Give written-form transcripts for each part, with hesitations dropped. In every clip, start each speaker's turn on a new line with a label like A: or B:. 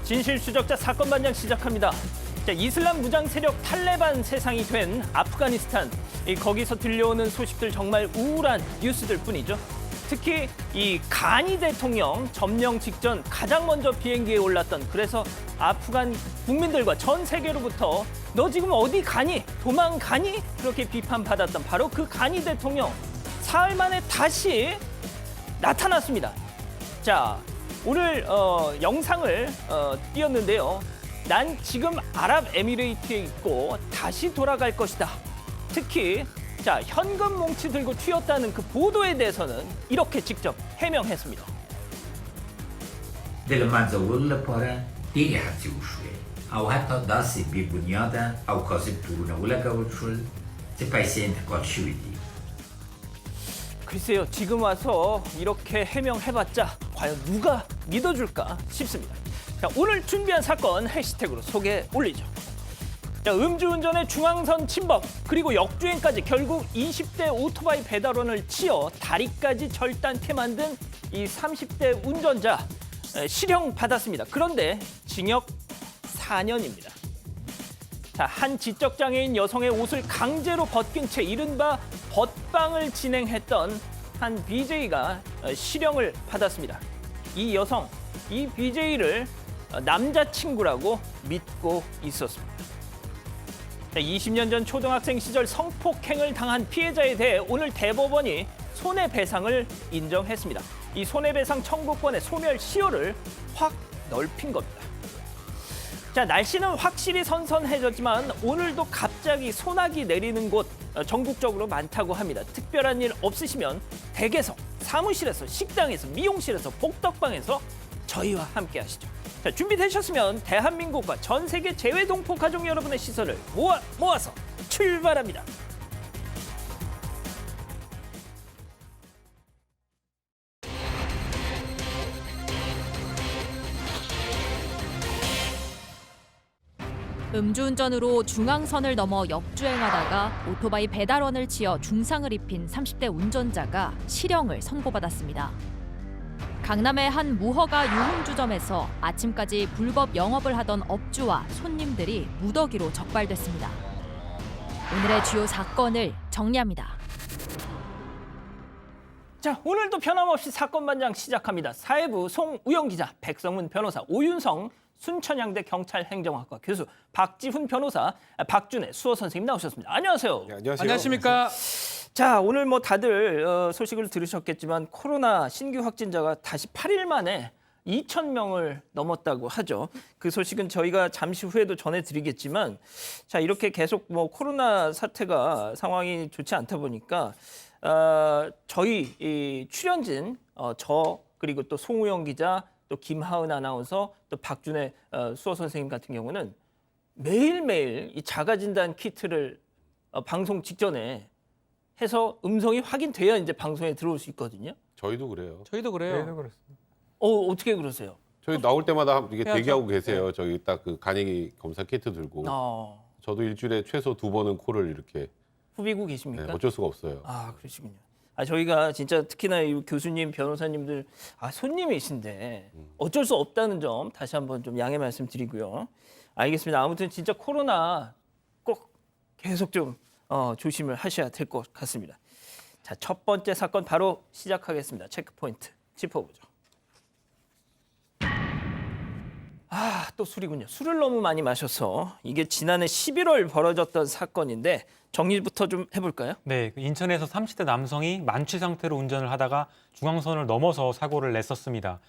A: 진실추적자 사건 반장 시작합니다. 자, 이슬람 무장 세력 탈레반 세상이 된 아프가니스탄. 거기서 들려오는 소식들 정말 우울한 뉴스들 뿐이죠. 특히 이 가니 대통령 점령 직전 가장 먼저 비행기에 올랐던, 그래서 아프간 국민들과 전 세계로부터 너 지금 어디 가니? 도망가니? 그렇게 비판받았던 바로 그 가니 대통령. 사흘 만에 다시 나타났습니다. 자, 오늘 영상을 띄웠는데요. 난 지금 아랍에미레이트에 있고 다시 돌아갈 것이다. 특히 자, 현금 뭉치 들고 튀었다는 그 보도에 대해서는 이렇게 직접 해명했습니다.
B: دل من زور لپاره دیگه هرچی وشوه او حتی داستی بی بنیاده او کاسب تورونه ولگا وشول چه پیسه انتقال شویدی
A: 글쎄요, 지금 와서 이렇게 해명해봤자 과연 누가 믿어줄까 싶습니다. 자, 오늘 준비한 사건 해시태그로 소개 올리죠. 자, 음주운전의 중앙선 침범, 그리고 역주행까지 결국 20대 오토바이 배달원을 치어 다리까지 절단케 만든 이 30대 운전자 실형 받았습니다. 그런데 징역 4년입니다. 자, 한 지적장애인 여성의 옷을 강제로 벗긴 채 이른바 벗방을 진행했던 한 BJ가 실형을 받았습니다. 이 여성, 이 BJ를 남자친구라고 믿고 있었습니다. 20년 전 초등학생 시절 성폭행을 당한 피해자에 대해 오늘 대법원이 손해배상을 인정했습니다. 이 손해배상 청구권의 소멸시효를 확 넓힌 겁니다. 자, 날씨는 확실히 선선해졌지만 오늘도 갑자기 소나기 내리는 곳 전국적으로 많다고 합니다. 특별한 일 없으시면 댁에서, 사무실에서, 식당에서, 미용실에서, 복덕방에서 저희와 함께 하시죠. 자, 준비되셨으면 대한민국과 전 세계 재외동포 가족 여러분의 시선을 모아서 출발합니다.
C: 음주운전으로 중앙선을 넘어 역주행하다가 오토바이 배달원을 치어 중상을 입힌 30대 운전자가 실형을 선고받았습니다. 강남의 한 무허가 유흥주점에서 아침까지 불법 영업을 하던 업주와 손님들이 무더기로 적발됐습니다. 오늘의 주요 사건을 정리합니다.
A: 자, 오늘도 변함없이 사건 반장 시작합니다. 사회부 송우영 기자, 백성문 변호사, 오윤성 순천향대 경찰행정학과 교수, 박지훈 변호사, 박준혜 수어 선생님 나오셨습니다. 안녕하세요.
D: 네, 안녕하세요.
E: 안녕하십니까?
A: 자, 오늘 뭐 다들 소식을 들으셨겠지만 코로나 신규 확진자가 다시 8일 만에 2,000명을 넘었다고 하죠. 그 소식은 저희가 잠시 후에도 전해드리겠지만, 자, 이렇게 계속 뭐 코로나 사태가 상황이 좋지 않다 보니까 저희 이 출연진 저 그리고 또 송우영 기자, 또 김하은 아나운서, 또 박준혜 수어 선생님 같은 경우는 매일매일 이 자가진단 키트를 방송 직전에 해서 음성이 확인돼야 이제 방송에 들어올 수 있거든요.
D: 저희도 그래요.
E: 저희도 그래요.
D: 저희도 그렇습니다.
A: 어떻게 그러세요?
D: 저희 나올 때마다 이게
E: 해야죠.
D: 대기하고 계세요. 저희 딱 그 간이 검사 키트 들고. 저도 일주일에 최소 2번은 코를 이렇게.
A: 후비고 계십니까?
D: 네, 어쩔 수가 없어요.
A: 아, 그러시군요. 저희가 진짜 특히나 이 교수님, 변호사님들 손님이신데 어쩔 수 없다는 점 다시 한번 좀 양해 말씀드리고요. 알겠습니다. 아무튼 진짜 코로나 꼭 계속 좀 조심을 하셔야 될 것 같습니다. 자, 첫 번째 사건 바로 시작하겠습니다. 체크포인트 짚어보죠. 또 술이군요. 술을 너무 많이 마셔서 이게 지난해 11월 벌어졌던 사건인데 정리부터 좀 해볼까요?
E: 네, 인천에서 30대 남성이 만취 상태로 운전을 하다가 중앙선을 넘어서 사고를 냈었습니다.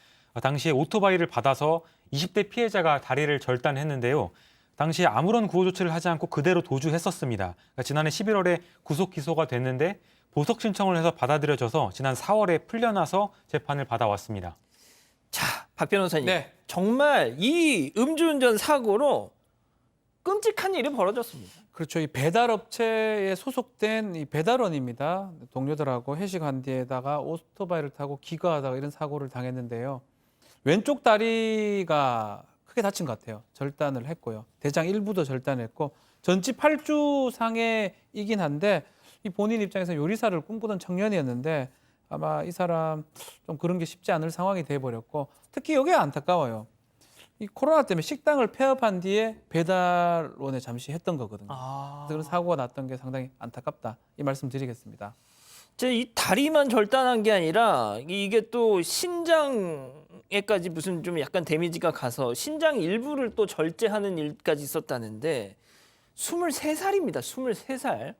E: 당시에 오토바이를 받아서 20대 피해자가 다리를 절단했는데요. 당시에 아무런 구호 조치를 하지 않고 그대로 도주했었습니다. 지난해 11월에 구속 기소가 됐는데 보석 신청을 해서 받아들여져서 지난 4월에 풀려나서 재판을 받아왔습니다.
A: 자, 박 변호사님.
E: 네.
A: 정말 이 음주운전 사고로 끔찍한 일이 벌어졌습니다.
E: 그렇죠. 이 배달업체에 소속된 이 배달원입니다. 동료들하고 회식한 뒤에다가 오토바이를 타고 귀가하다가 이런 사고를 당했는데요. 왼쪽 다리가 크게 다친 것 같아요. 절단을 했고요. 대장 일부도 절단했고 전치 8주 상해이긴 한데 이 본인 입장에서 요리사를 꿈꾸던 청년이었는데 아마 이 사람 좀 그런 게 쉽지 않을 상황이 돼버렸고 특히 이게 안타까워요.
F: 이 코로나 때문에 식당을 폐업한 뒤에 배달원에 잠시 했던 거거든요.
A: 아.
F: 그래서 그런 사고가 났던 게 상당히 안타깝다. 이 말씀 드리겠습니다.
A: 이 다리만 절단한 게 아니라 이게 또 신장에까지 무슨 좀 약간 데미지가 가서 신장 일부를 또 절제하는 일까지 있었다는데 23살입니다. 23살.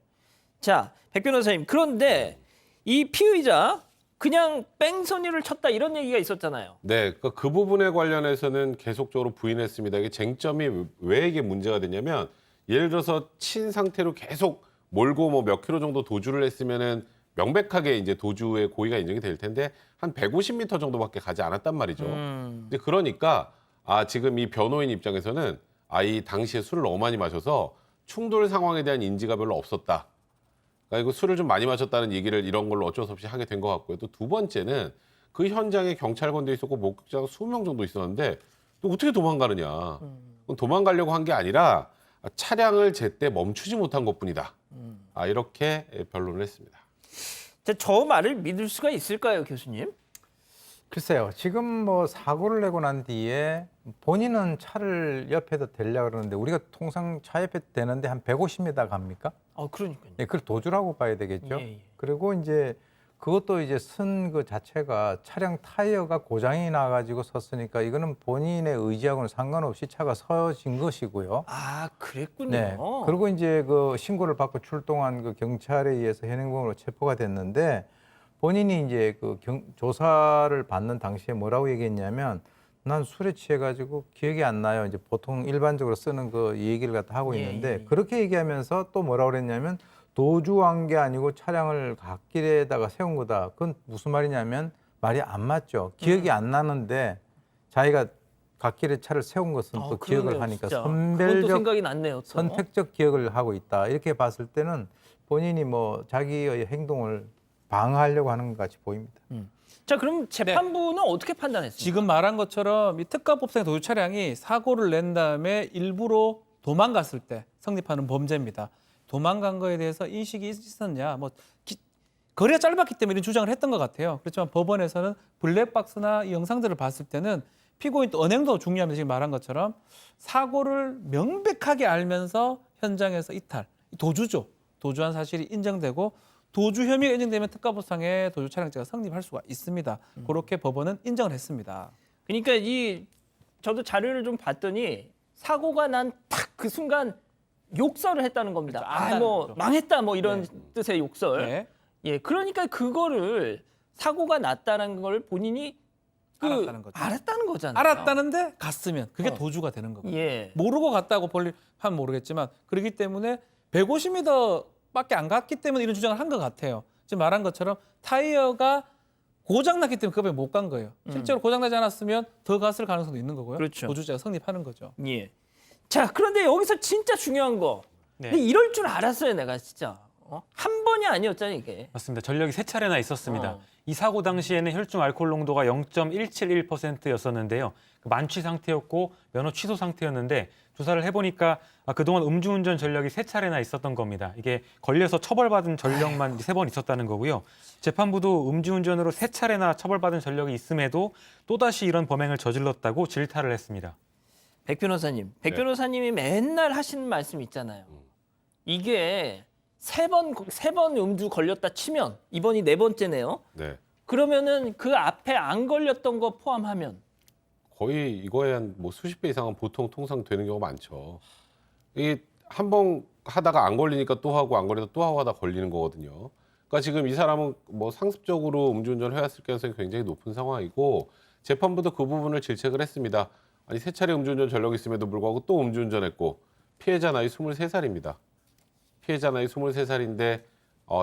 A: 자, 백 변호사님. 그런데 이 피의자 그냥 뺑소니를 쳤다 이런 얘기가 있었잖아요.
D: 네, 그 부분에 관련해서는 계속적으로 부인했습니다. 이게 쟁점이 왜 이게 문제가 되냐면 예를 들어서 친 상태로 계속 몰고 뭐 몇 킬로 정도 도주를 했으면은 명백하게 이제 도주의 고의가 인정이 될 텐데 한 150m 정도밖에 가지 않았단 말이죠. 근데 그러니까 지금 이 변호인 입장에서는 이 당시에 술을 너무 많이 마셔서 충돌 상황에 대한 인지가 별로 없었다. 그러니까 이거 술을 좀 많이 마셨다는 얘기를 이런 걸로 어쩔 수 없이 하게 된 것 같고요. 또 두 번째는 그 현장에 경찰관도 있었고 목격자가 20명 정도 있었는데 또 어떻게 도망가느냐. 그건 도망가려고 한 게 아니라 차량을 제때 멈추지 못한 것뿐이다. 이렇게 변론을 했습니다.
A: 자, 저 말을 믿을 수가 있을까요, 교수님?
G: 글쎄요. 지금 뭐 사고를 내고 난 뒤에 본인은 차를 옆에다 대려고 그러는데 우리가 통상 차 옆에 대는데 한 150m 갑니까?
A: 그러니까요.
G: 예, 그걸 도주라고 봐야 되겠죠.
A: 예, 예.
G: 그리고 이제 그것도 이제 쓴 그 자체가 차량 타이어가 고장이 나가지고 섰으니까 이거는 본인의 의지하고는 상관없이 차가 서진 것이고요.
A: 그랬군요.
G: 네. 그리고 이제 그 신고를 받고 출동한 그 경찰에 의해서 현행범으로 체포가 됐는데 본인이 이제 그 조사를 받는 당시에 뭐라고 얘기했냐면 난 술에 취해가지고 기억이 안 나요. 이제 보통 일반적으로 쓰는 그 얘기를 갖다 하고 있는데 그렇게 얘기하면서 또 뭐라고 그랬냐면 도주한 게 아니고 차량을 갓길에다가 세운 거다. 그건 무슨 말이냐면 말이 안 맞죠. 기억이 안 나는데 자기가 갓길에 차를 세운 것은 또 기억을 하니까
A: 그것도
G: 선별적
A: 생각이 났네요. 또.
G: 선택적 기억을 하고 있다. 이렇게 봤을 때는 본인이 뭐 자기의 행동을 방어하려고 하는 것 같이 보입니다.
A: 자, 그럼 재판부는 어떻게 판단했습니까?
F: 지금 말한 것처럼 이 특가법상의 도주 차량이 사고를 낸 다음에 일부러 도망갔을 때 성립하는 범죄입니다. 도망간 거에 대해서 인식이 있었냐? 거리가 짧았기 때문에 이런 주장을 했던 것 같아요. 그렇지만 법원에서는 블랙박스나 이 영상들을 봤을 때는 피고인 또 언행도 중요합니다. 지금 말한 것처럼 사고를 명백하게 알면서 현장에서 이탈, 도주죠. 도주한 사실이 인정되고 도주 혐의가 인정되면 특가법상의 도주 차량죄가 성립할 수가 있습니다. 그렇게 법원은 인정을 했습니다.
A: 그러니까 저도 자료를 좀 봤더니 사고가 난 딱 그 순간 욕설을 했다는 겁니다.
F: 그렇죠. 안다는 거죠.
A: 망했다 뭐 이런 뜻의 욕설.
F: 네.
A: 예, 그러니까 그거를 사고가 났다는 걸 본인이
F: 알았다는 거죠.
A: 알았다는 거잖아요.
F: 알았다는데 갔으면 그게 도주가 되는 거고요.
A: 예.
F: 모르고 갔다고 하면 모르겠지만 그렇기 때문에 150m밖에 안 갔기 때문에 이런 주장을 한 것 같아요. 지금 말한 것처럼 타이어가 고장났기 때문에 그 법에 못 간 거예요. 실제로 고장나지 않았으면 더 갔을 가능성도 있는 거고요.
A: 그렇죠.
F: 도주죄가 성립하는 거죠.
A: 예. 자, 그런데 여기서 진짜 중요한 거.
E: 네.
A: 근데 이럴 줄 알았어요, 내가 진짜. 한 번이 아니었잖아요, 이게.
E: 맞습니다. 전력이 3차례나 있었습니다.
A: 어.
E: 이 사고 당시에는 혈중 알코올 농도가 0.171%였었는데요. 만취 상태였고 면허 취소 상태였는데 조사를 해보니까 그동안 음주운전 전력이 3차례나 있었던 겁니다. 이게 걸려서 처벌받은 전력만 3번 있었다는 거고요. 재판부도 음주운전으로 3차례나 처벌받은 전력이 있음에도 또다시 이런 범행을 저질렀다고 질타를 했습니다.
A: 백 변호사님. 백
D: 네.
A: 변호사님이 맨날 하시는 말씀 있잖아요. 이게 세 번 음주 걸렸다 치면 이번이 4번째네요.
D: 네.
A: 그러면은 그 앞에 안 걸렸던 거 포함하면
D: 거의 이거에 한 뭐 수십 배 이상은 보통 통상 되는 경우가 많죠. 이게 한 번 하다가 안 걸리니까 또 하고 안 걸리다 또 하고 하다 걸리는 거거든요. 그러니까 지금 이 사람은 뭐 상습적으로 음주운전을 해왔을 가능성이 굉장히 높은 상황이고 재판부도 그 부분을 질책을 했습니다. 아니 3차례 음주운전 전력이 있음에도 불구하고 또 음주운전했고 피해자 나이 23살입니다. 피해자 나이 23살인데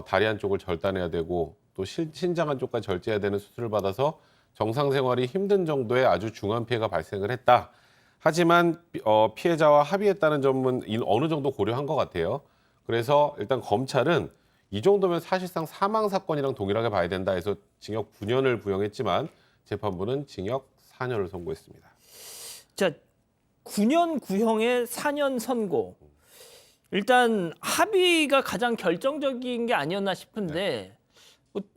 D: 다리 한쪽을 절단해야 되고 또 신장 한쪽까지 절제해야 되는 수술을 받아서 정상 생활이 힘든 정도의 아주 중한 피해가 발생을 했다. 하지만 피해자와 합의했다는 점은 어느 정도 고려한 것 같아요. 그래서 일단 검찰은 이 정도면 사실상 사망 사건이랑 동일하게 봐야 된다 해서 징역 9년을 부형했지만 재판부는 징역 4년을 선고했습니다.
A: 자, 9년 구형에 4년 선고. 일단 합의가 가장 결정적인 게 아니었나 싶은데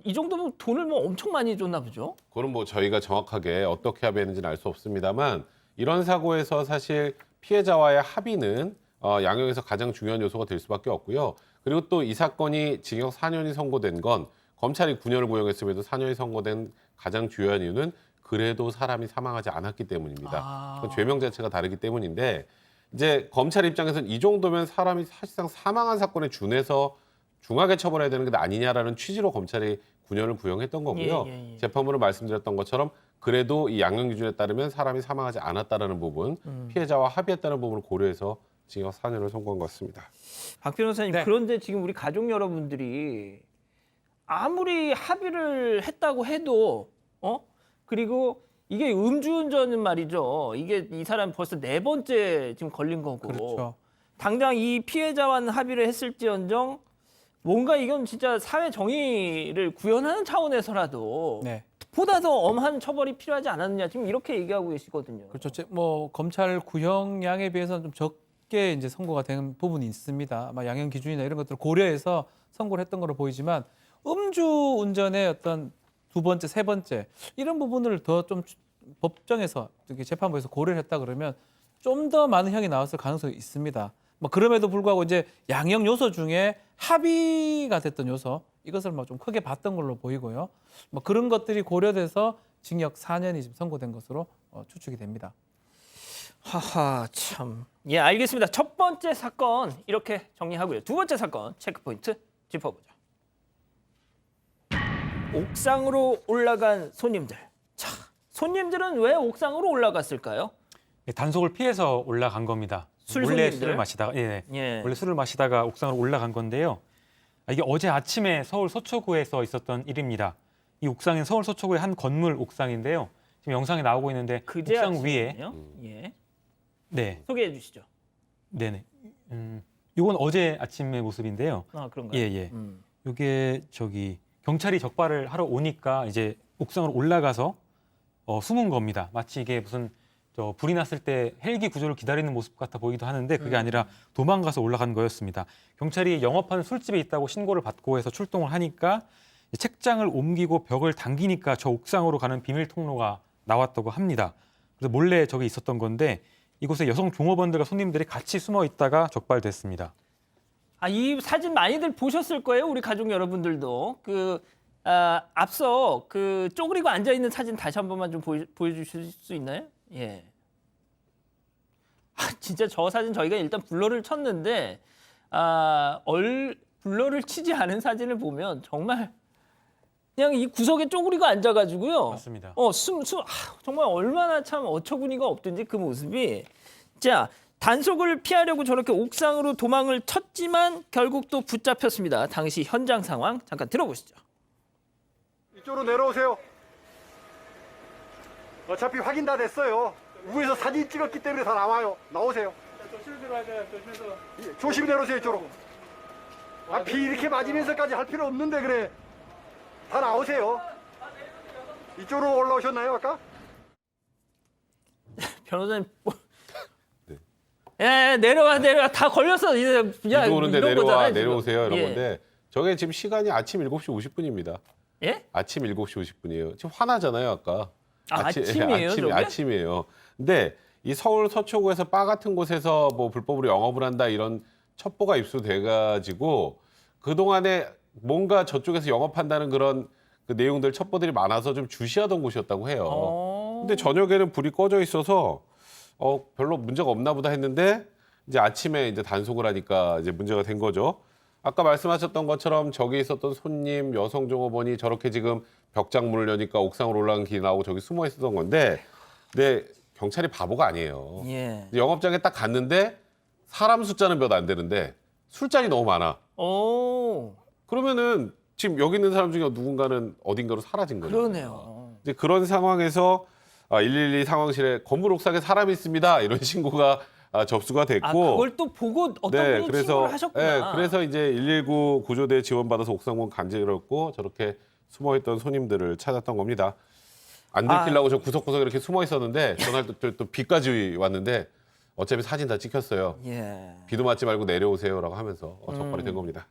A: 이 정도면 돈을 뭐 엄청 많이 줬나 보죠?
D: 그건 뭐 저희가 정확하게 어떻게 합의했는지는 알 수 없습니다만 이런 사고에서 사실 피해자와의 합의는 양형에서 가장 중요한 요소가 될 수밖에 없고요. 그리고 또 이 사건이 징역 4년이 선고된 건 검찰이 9년을 구형했음에도 4년이 선고된 가장 주요한 이유는 그래도 사람이 사망하지 않았기 때문입니다. 그건 죄명 자체가 다르기 때문인데 이제 검찰 입장에서는 이 정도면 사람이 사실상 사망한 사건에 준해서 중하게 처벌해야 되는 게 아니냐라는 취지로 검찰이 9년을 구형했던 거고요. 재판부로 말씀드렸던 것처럼 그래도 이 양형 기준에 따르면 사람이 사망하지 않았다라는 부분, 피해자와 합의했다는 부분을 고려해서 징역 4년을 선고한 것 같습니다.
A: 박 변호사님,
F: 네.
A: 그런데 지금 우리 가족 여러분들이 아무리 합의를 했다고 해도 그리고 이게 음주운전은 말이죠. 이게 이 사람 벌써 4번째 지금 걸린 거고.
F: 그렇죠.
A: 당장 이 피해자와는 합의를 했을지언정 뭔가 이건 진짜 사회 정의를 구현하는 차원에서라도
F: 네.
A: 보다 더 엄한 처벌이 필요하지 않았느냐 지금 이렇게 얘기하고 계시거든요.
F: 그렇죠. 뭐 검찰 구형량에 비해서는 좀 적게 이제 선고가 된 부분이 있습니다. 아마 양형 기준이나 이런 것들을 고려해서 선고를 했던 걸로 보이지만 음주 운전의 어떤 2번째, 3번째 이런 부분을 더 좀 법정에서 이렇게 재판부에서 고려를 했다 그러면 좀 더 많은 형이 나왔을 가능성이 있습니다. 뭐 그럼에도 불구하고 이제 양형 요소 중에 합의가 됐던 요소 이것을 뭐 좀 크게 봤던 걸로 보이고요. 뭐 그런 것들이 고려돼서 징역 4년이 지금 선고된 것으로 추측이 됩니다.
A: 하하 참. 예, 알겠습니다. 첫 번째 사건 이렇게 정리하고요. 두 번째 사건 체크 포인트 짚어보죠. 옥상으로 올라간 손님들. 자, 손님들은 왜 옥상으로 올라갔을까요?
E: 단속을 피해서 올라간 겁니다.
A: 술
E: 몰래
A: 손님들?
E: 술을 마시다가
A: 예.
E: 원래 술을 마시다가 옥상으로 올라간 건데요. 이게 어제 아침에 서울 서초구에서 있었던 일입니다. 이 옥상은 서울 서초구의 한 건물 옥상인데요. 지금 영상에 나오고 있는데
A: 그제
E: 옥상 위에
A: 아침이네요. 예.
E: 네,
A: 소개해 주시죠.
E: 네네. 이건 어제 아침의 모습인데요.
A: 아, 그런가요?
E: 예. 이게 경찰이 적발을 하러 오니까 이제 옥상으로 올라가서 숨은 겁니다. 마치 이게 무슨 불이 났을 때 헬기 구조를 기다리는 모습 같아 보이기도 하는데 그게 아니라 도망가서 올라간 거였습니다. 경찰이 영업하는 술집에 있다고 신고를 받고 해서 출동을 하니까 책장을 옮기고 벽을 당기니까 저 옥상으로 가는 비밀 통로가 나왔다고 합니다. 그래서 몰래 저기 있었던 건데 이곳에 여성 종업원들과 손님들이 같이 숨어 있다가 적발됐습니다.
A: 아, 이 사진 많이들 보셨을 거예요. 우리 가족 여러분들도. 앞서 쪼그리고 앉아 있는 사진 다시 한 번만 좀 보여주실 수 있나요? 예. 진짜 저 사진 저희가 일단 블러를 쳤는데 블러를 치지 않은 사진을 보면 정말 그냥 이 구석에 쪼그리고 앉아가지고요.
E: 맞습니다.
A: 정말 얼마나 참 어처구니가 없든지 그 모습이. 자, 단속을 피하려고 저렇게 옥상으로 도망을 쳤지만 결국 또 붙잡혔습니다. 당시 현장 상황 잠깐 들어보시죠.
H: 이쪽으로 내려오세요. 어차피 확인 다 됐어요. 위에서 사진 찍었기 때문에 다 나와요. 나오세요.
F: 조심히 들어가야 돼요. 조심해서.
H: 조심히 내려오세요, 이쪽으로. 비 이렇게 맞으면서까지 할 필요 없는데 그래. 다 나오세요. 이쪽으로 올라오셨나요, 아까?
A: 변호사님. 예, 내려와. 다 걸렸어. 이제
D: 비도 오는데
A: 이런 거잖아요, 지금.
D: 내려오세요 이런
A: 예.
D: 건데 저게 지금 시간이 아침 7시 50분입니다.
A: 예?
D: 아침 7시 50분이에요. 지금 화나잖아요, 아까.
A: 아침이에요, 저게?
D: 아침이에요. 근데 이 서울 서초구에서 바 같은 곳에서 뭐 불법으로 영업을 한다 이런 첩보가 입수돼가지고 그동안에 뭔가 저쪽에서 영업한다는 그런 그 내용들 첩보들이 많아서 좀 주시하던 곳이었다고 해요. 근데 저녁에는 불이 꺼져 있어서 별로 문제가 없나 보다 했는데 이제 아침에 이제 단속을 하니까 이제 문제가 된 거죠. 아까 말씀하셨던 것처럼 저기 있었던 손님 여성 종업원이 저렇게 지금 벽장문을 여니까 옥상으로 올라간 길이 나오고 저기 숨어 있었던 건데 근데 경찰이 바보가 아니에요.
A: 예.
D: 영업장에 딱 갔는데 사람 숫자는 몇 안 되는데 술잔이 너무 많아. 그러면은 지금 여기 있는 사람 중에 누군가는 어딘가로 사라진 거예요.
A: 그러네요.
D: 이제 그런 상황에서 112 상황실에 건물 옥상에 사람이 있습니다. 이런 신고가 접수가 됐고
A: 그걸 또 보고 어떤 분이 신고를 하셨구나.
D: 그래서 이제 119 구조대 지원받아서 옥상문 간지럽고 저렇게 숨어있던 손님들을 찾았던 겁니다. 안 들키려고 저 구석구석에 이렇게 숨어 있었는데 전날 또 비까지 왔는데 어차피 사진 다 찍혔어요.
A: 예.
D: 비도 맞지 말고 내려오세요라고 하면서 적발이 된 겁니다.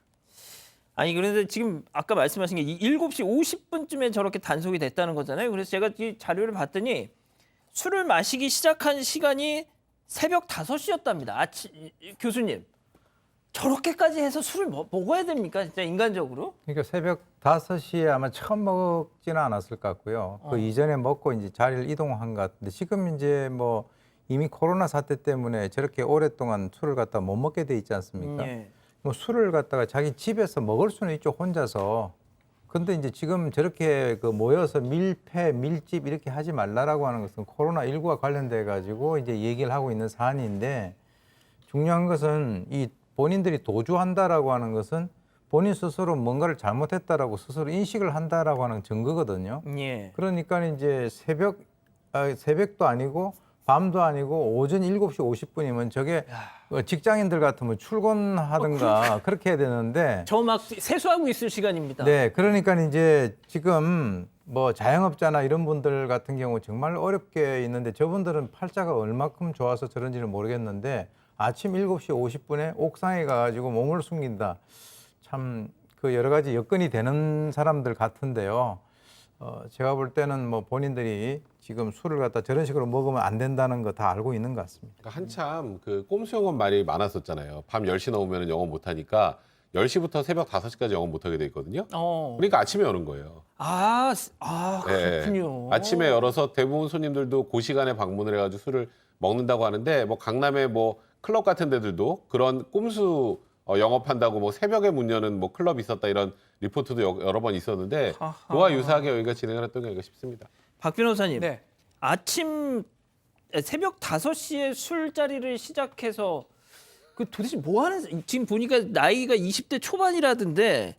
A: 아니 그런데 지금 아까 말씀하신 게 7시 50분쯤에 저렇게 단속이 됐다는 거잖아요. 그래서 제가 이 자료를 봤더니 술을 마시기 시작한 시간이 새벽 5시였답니다. 교수님, 저렇게까지 해서 술을 먹어야 됩니까? 진짜 인간적으로?
G: 그러니까 새벽 5시에 아마 처음 먹지는 않았을 것 같고요. 그 이전에 먹고 이제 자리를 이동한 것 같은데 지금 이제 뭐 이미 코로나 사태 때문에 저렇게 오랫동안 술을 갖다 못 먹게 돼 있지 않습니까?
A: 예.
G: 뭐 술을 갖다가 자기 집에서 먹을 수는 있죠, 혼자서. 근데 이제 지금 저렇게 그 모여서 밀폐, 밀집 이렇게 하지 말라라고 하는 것은 코로나19가 관련돼 가지고 이제 얘기를 하고 있는 사안인데 중요한 것은 이 본인들이 도주한다라고 하는 것은 본인 스스로 뭔가를 잘못했다라고 스스로 인식을 한다라고 하는 증거거든요.
A: 예.
G: 그러니까 이제 새벽도 아니고 밤도 아니고 오전 7시 50분이면 저게 직장인들 같으면 출근하든가 그렇게 해야 되는데
A: 저 막 세수하고 있을 시간입니다.
G: 네, 그러니까 이제 지금 뭐 자영업자나 이런 분들 같은 경우 정말 어렵게 있는데 저분들은 팔자가 얼마큼 좋아서 저런지는 모르겠는데 아침 7시 50분에 옥상에 가가지고 몸을 숨긴다. 참 그 여러 가지 여건이 되는 사람들 같은데요. 제가 볼 때는 뭐 본인들이 지금 술을 갖다 저런 식으로 먹으면 안 된다는 거 다 알고 있는 것 같습니다.
D: 그러니까 한참 그 꼼수 영업 말이 많았었잖아요. 밤 10시 넘으면 영업 못 하니까 10시부터 새벽 5시까지 영업 못 하게 돼 있거든요. 그러니까 아침에 여는 거예요.
A: 그렇군요.
D: 아침에 열어서 대부분 손님들도 그 시간에 방문을 해가지고 술을 먹는다고 하는데 뭐 강남의 뭐 클럽 같은 데들도 그런 꼼수 영업한다고 뭐 새벽에 문 여는 뭐 클럽이 있었다 이런 리포트도 여러 번 있었는데 그와 유사하게 여기가 진행을 했던 게 아닌가 싶습니다.
A: 박 변호사님,
F: 네.
A: 새벽 5시에 술자리를 시작해서 그 도대체 뭐 하는, 지금 보니까 나이가 20대 초반이라던데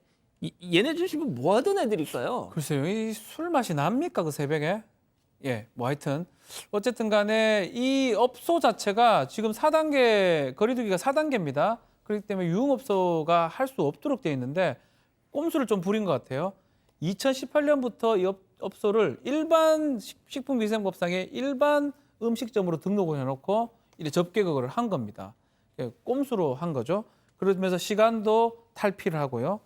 A: 얘네들 지금 뭐 하던 애들일까요?
F: 글쎄요, 이 술 맛이 납니까 그 새벽에? 예, 뭐 하여튼 어쨌든 간에 이 업소 자체가 지금 4단계 거리두기가 4단계입니다. 그렇기 때문에 유흥업소가 할 수 없도록 되어 있는데 꼼수를 좀 부린 것 같아요. 2018년부터 이 업소를 일반 식품위생법상의 일반 음식점으로 등록을 해놓고 이제 접객을 한 겁니다. 꼼수로 한 거죠. 그러면서 시간도 탈피를 하고요.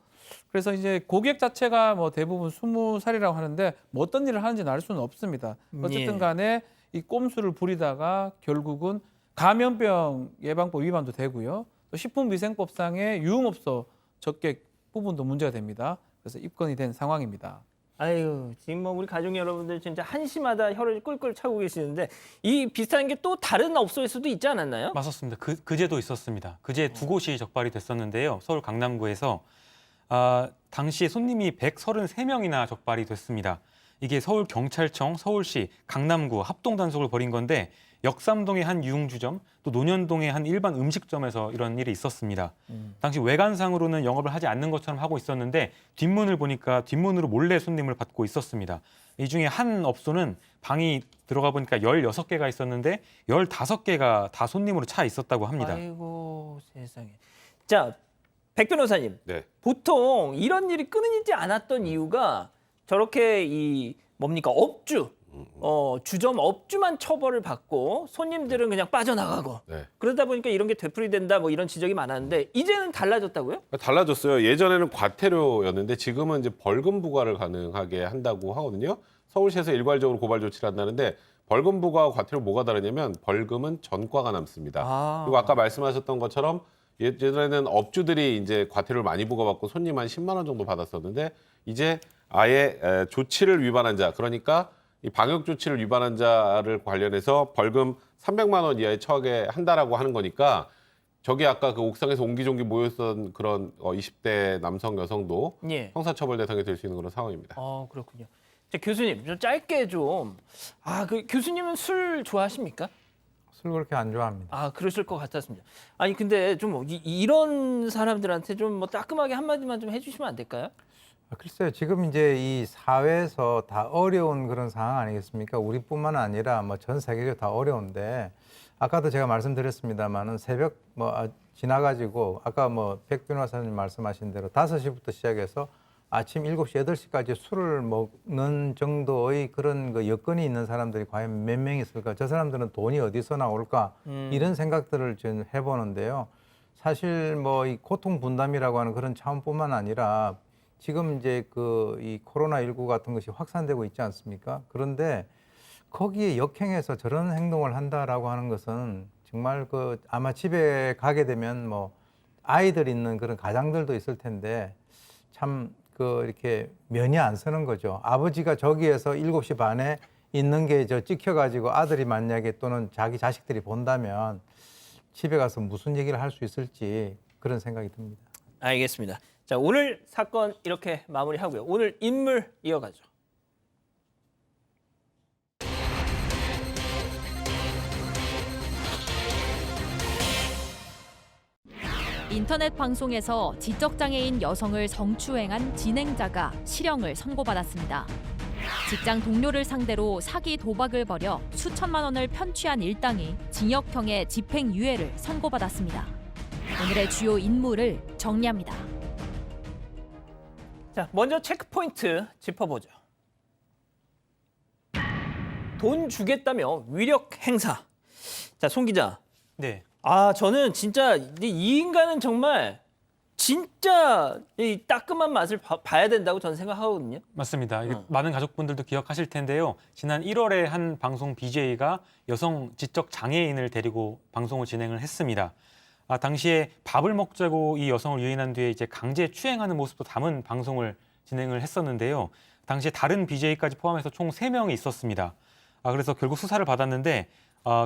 F: 그래서 이제 고객 자체가 뭐 대부분 20살이라고 하는데 뭐 어떤 일을 하는지는 알 수는 없습니다. 어쨌든 간에 이 꼼수를 부리다가 결국은 감염병 예방법 위반도 되고요. 또 식품위생법상의 유흥업소 접객 부분도 문제가 됩니다. 그래서 입건이 된 상황입니다.
A: 아유, 지금 뭐 우리 가족 여러분들 진짜 한시마다 혀를 꿀꿀 차고 계시는데 이 비슷한 게 또 다른 업소에서도 있지 않았나요?
E: 맞았습니다. 그제도 있었습니다. 그제 두 곳이 적발이 됐었는데요. 서울 강남구에서 당시에 손님이 133명이나 적발이 됐습니다. 이게 서울경찰청, 서울시, 강남구 합동 단속을 벌인 건데 역삼동의 한 유흥주점, 또 논현동의 한 일반 음식점에서 이런 일이 있었습니다. 당시 외관상으로는 영업을 하지 않는 것처럼 하고 있었는데 뒷문을 보니까 뒷문으로 몰래 손님을 받고 있었습니다. 이 중에 한 업소는 방이 들어가 보니까 16개가 있었는데 15개가 다 손님으로 차 있었다고 합니다.
A: 아이고 세상에. 자, 백 변호사님.
D: 네.
A: 보통 이런 일이 끊이지 않았던 이유가 저렇게 이 뭡니까 업주, 주점 업주만 처벌을 받고 손님들은 그냥 빠져나가고
D: 네.
A: 그러다 보니까 이런 게 되풀이된다 뭐 이런 지적이 많았는데 이제는 달라졌다고요?
D: 달라졌어요. 예전에는 과태료였는데 지금은 이제 벌금 부과를 가능하게 한다고 하거든요. 서울시에서 일괄적으로 고발 조치를 한다는데 벌금 부과와 과태료 뭐가 다르냐면 벌금은 전과가 남습니다. 그리고 아까 말씀하셨던 것처럼 예전에는 업주들이 이제 과태료를 많이 부과받고 손님 한 10만 원 정도 받았었는데 이제 아예 조치를 위반한 자, 그러니까 이 방역 조치를 위반한 자를 관련해서 벌금 300만 원 이하에 처하게 한다라고 하는 거니까 저게 아까 그 옥상에서 옹기종기 모였던 그런 20대 남성 여성도
A: 예.
D: 형사처벌 대상이 될 수 있는 그런 상황입니다.
A: 그렇군요. 자, 교수님 좀 짧게 좀 그 교수님은 술 좋아하십니까?
G: 술 그렇게 안 좋아합니다.
A: 그러실 것 같았습니다. 아니 근데 좀 이런 사람들한테 좀 뭐 따끔하게 한마디만 좀 해주시면 안 될까요?
G: 글쎄요, 지금 이제 이 사회에서 다 어려운 그런 상황 아니겠습니까? 우리뿐만 아니라 뭐 전 세계적으로 다 어려운데 아까도 제가 말씀드렸습니다만은 새벽 지나가지고 아까 뭐 백 변호사님 말씀하신 대로 5시부터 시작해서 아침 7시, 8시까지 술을 먹는 정도의 그런 그 여건이 있는 사람들이 과연 몇 명 있을까? 저 사람들은 돈이 어디서 나올까? 이런 생각들을 좀 해보는데요. 사실 뭐 이 고통 분담이라고 하는 그런 차원뿐만 아니라 지금 이제 이 코로나19 같은 것이 확산되고 있지 않습니까? 그런데 거기에 역행해서 저런 행동을 한다라고 하는 것은 정말 그 아마 집에 가게 되면 뭐 아이들 있는 그런 가장들도 있을 텐데 참 그 이렇게 면이 안 서는 거죠. 아버지가 저기에서 7시 반에 있는 게 저 찍혀가지고 아들이 만약에 또는 자기 자식들이 본다면 집에 가서 무슨 얘기를 할 수 있을지 그런 생각이 듭니다.
A: 알겠습니다. 자, 오늘 사건 이렇게 마무리하고요. 오늘 인물 이어가죠.
C: 인터넷 방송에서 지적장애인 여성을 성추행한 진행자가 실형을 선고받았습니다. 직장 동료를 상대로 사기 도박을 벌여 수천만 원을 편취한 일당이 징역형의 집행유예를 선고받았습니다. 오늘의 주요 인물을 정리합니다.
A: 자, 먼저 체크포인트 짚어보죠. 돈 주겠다며 위력 행사. 자, 송 기자.
E: 네.
A: 저는 진짜 이 인간은 정말 진짜 이 따끔한 맛을 봐야 된다고 저는 생각하거든요.
E: 맞습니다. 이게 많은 가족분들도 기억하실 텐데요. 지난 1월에 한 방송 BJ가 여성 지적 장애인을 데리고 방송을 진행을 했습니다. 당시에 밥을 먹자고 이 여성을 유인한 뒤에 이제 강제 추행하는 모습도 담은 방송을 진행을 했었는데요. 당시에 다른 BJ까지 포함해서 총 3명이 있었습니다. 그래서 결국 수사를 받았는데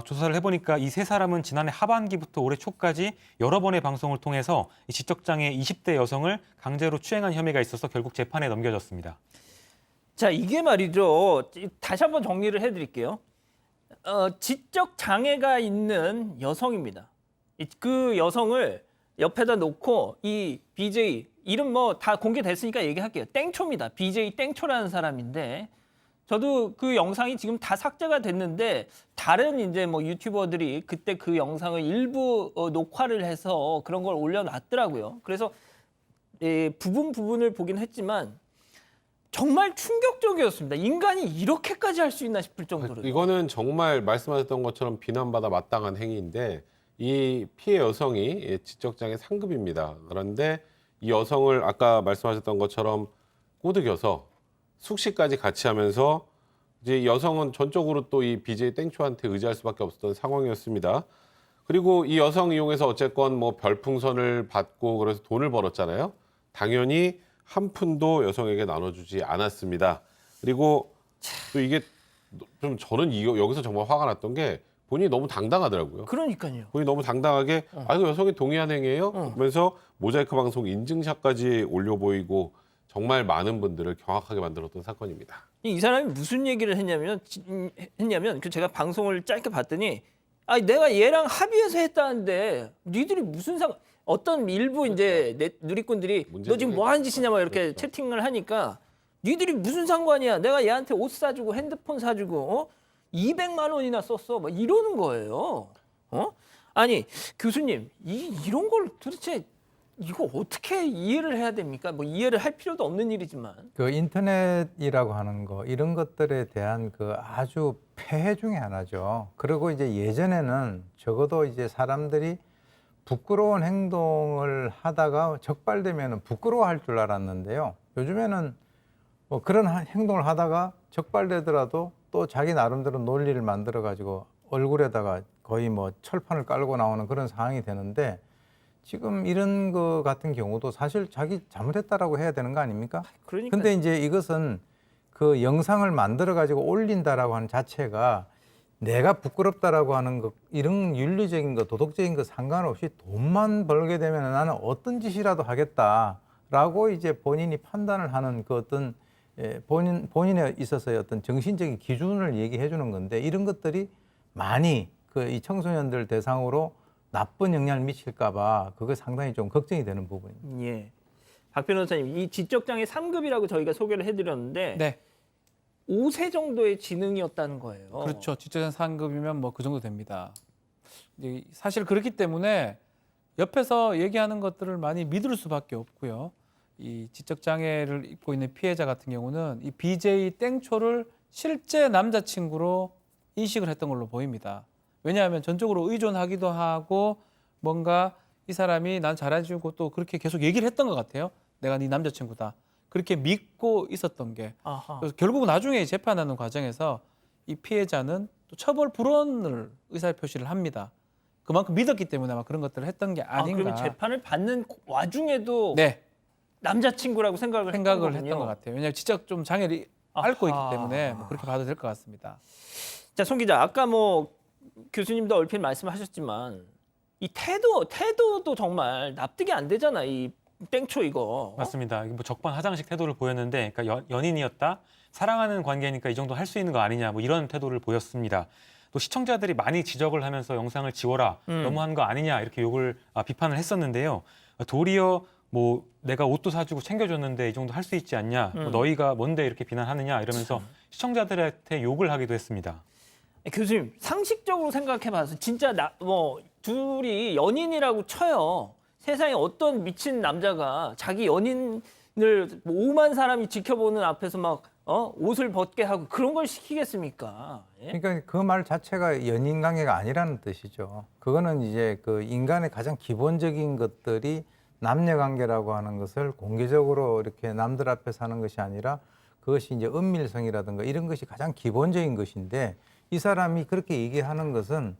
E: 조사를 해보니까 이 3사람은 지난해 하반기부터 올해 초까지 여러 번의 방송을 통해서 이 지적장애 20대 여성을 강제로 추행한 혐의가 있어서 결국 재판에 넘겨졌습니다.
A: 자, 이게 말이죠. 다시 한번 정리를 해드릴게요. 지적 장애가 있는 여성입니다. 그 여성을 옆에다 놓고 이 BJ 이름 뭐 다 공개됐으니까 얘기할게요. 땡초입니다. BJ 땡초라는 사람인데 저도 그 영상이 지금 다 삭제가 됐는데 다른 이제 뭐 유튜버들이 그때 그 영상을 일부 녹화를 해서 그런 걸 올려놨더라고요. 그래서 부분을 보긴 했지만 정말 충격적이었습니다. 인간이 이렇게까지 할 수 있나 싶을 정도로.
D: 이거는 정말 말씀하셨던 것처럼 비난받아 마땅한 행위인데 이 피해 여성이 지적장애 상급입니다. 그런데 이 여성을 아까 말씀하셨던 것처럼 꼬드겨서 숙식까지 같이 하면서 이제 여성은 전적으로 또 이 BJ 땡초한테 의지할 수밖에 없었던 상황이었습니다. 그리고 이 여성 이용해서 어쨌건 뭐 별풍선을 받고 그래서 돈을 벌었잖아요. 당연히 한 푼도 여성에게 나눠주지 않았습니다. 그리고 또 이게 좀 저는 여기서 정말 화가 났던 게 본인이 너무 당당하더라고요.
A: 그러니까요.
D: 본인이 너무 당당하게 이거 여성이 동의한 행위예요? 그러면서 모자이크 방송 인증샷까지 올려 보이고 정말 많은 분들을 경악하게 만들었던 사건입니다.
A: 이 사람이 무슨 얘기를 했냐면 그 제가 방송을 짧게 봤더니 내가 얘랑 합의해서 했다는데 니들이 무슨 어떤 일부 이제 누리꾼들이 너 지금 뭐 하는 짓이냐 막 이렇게
D: 그렇죠.
A: 채팅을 하니까 니들이 무슨 상관이야? 내가 얘한테 옷 사주고 핸드폰 사주고 200만 원이나 썼어. 막 이러는 거예요. 아니 교수님 이런 걸 도대체 이거 어떻게 이해를 해야 됩니까? 뭐 이해를 할 필요도 없는 일이지만.
G: 그 인터넷이라고 하는 거 이런 것들에 대한 그 아주 폐해 중에 하나죠. 그리고 이제 예전에는 적어도 이제 사람들이 부끄러운 행동을 하다가 적발되면 부끄러워할 줄 알았는데요. 요즘에는 뭐 그런 행동을 하다가 적발되더라도 또 자기 나름대로 논리를 만들어 가지고 얼굴에다가 거의 뭐 철판을 깔고 나오는 그런 상황이 되는데 지금 이런 거 같은 경우도 사실 자기 잘못했다라고 해야 되는 거 아닙니까?
A: 그러니까.
G: 근데 이제 이것은 그 영상을 만들어 가지고 올린다라고 하는 자체가 내가 부끄럽다라고 하는 거 이런 윤리적인 거 도덕적인 거 상관없이 돈만 벌게 되면 나는 어떤 짓이라도 하겠다라고 이제 본인이 판단을 하는 그 어떤 본인에 있어서의 어떤 정신적인 기준을 얘기해 주는 건데 이런 것들이 많이 그 이 청소년들 대상으로 나쁜 영향을 미칠까 봐 그거 상당히 좀 걱정이 되는 부분입니다.
A: 예. 박 변호사님, 이 지적장애 3급이라고 저희가 소개를 해드렸는데
F: 네,
A: 5세 정도의 지능이었다는 거예요.
F: 그렇죠. 지적장 상급이면 뭐 그 정도 됩니다. 이제 사실 그렇기 때문에 옆에서 얘기하는 것들을 많이 믿을 수밖에 없고요. 이 지적 장애를 입고 있는 피해자 같은 경우는 이 BJ 땡초를 실제 남자친구로 인식을 했던 걸로 보입니다. 왜냐하면 전적으로 의존하기도 하고 뭔가 이 사람이 난 잘해주고 또 그렇게 계속 얘기를 했던 것 같아요. 내가 네 남자친구다. 그렇게 믿고 있었던 게.
A: 아하.
F: 그래서 결국 나중에 재판하는 과정에서 이 피해자는 또 처벌 불원을 의사표시를 합니다. 그만큼 믿었기 때문에 아마 그런 것들을 했던 게 아닌가.
A: 그러면 재판을 받는 와중에도
F: 네,
A: 남자친구라고 생각을
F: 생각을
A: 했던
F: 했던
A: 거군요.
F: 것 같아요. 왜냐하면 지적 좀 장애를 앓고 있기
A: 아하.
F: 때문에 뭐 그렇게 봐도 될 것 같습니다.
A: 자, 송 기자, 아까 뭐 교수님도 얼핏 말씀하셨지만 이 태도도 정말 납득이 안 되잖아. 이 땡초 이거.
E: 맞습니다. 이게 뭐 적반하장식 태도를 보였는데, 그러니까 연인이었다, 사랑하는 관계니까 이 정도 할 수 있는 거 아니냐, 뭐 이런 태도를 보였습니다. 또 시청자들이 많이 지적을 하면서 영상을 지워라, 너무한 거 아니냐 이렇게 비판을 했었는데요. 도리어 뭐 내가 옷도 사주고 챙겨줬는데 이 정도 할 수 있지 않냐, 뭐 너희가 뭔데 이렇게 비난하느냐 이러면서 시청자들한테 욕을 하기도 했습니다.
A: 교수님, 상식적으로 생각해봐서 진짜 뭐 둘이 연인이라고 쳐요. 세상에 어떤 미친 남자가 자기 연인을 뭐 5만 사람이 지켜보는 앞에서 막 옷을 벗게 하고 그런 걸 시키겠습니까? 예?
G: 그러니까 그 말 자체가 연인 관계가 아니라는 뜻이죠. 그거는 이제 그 인간의 가장 기본적인 것들이 남녀 관계라고 하는 것을 공개적으로 이렇게 남들 앞에서 하는 것이 아니라 그것이 이제 은밀성이라든가 이런 것이 가장 기본적인 것인데 이 사람이 그렇게 얘기하는 것은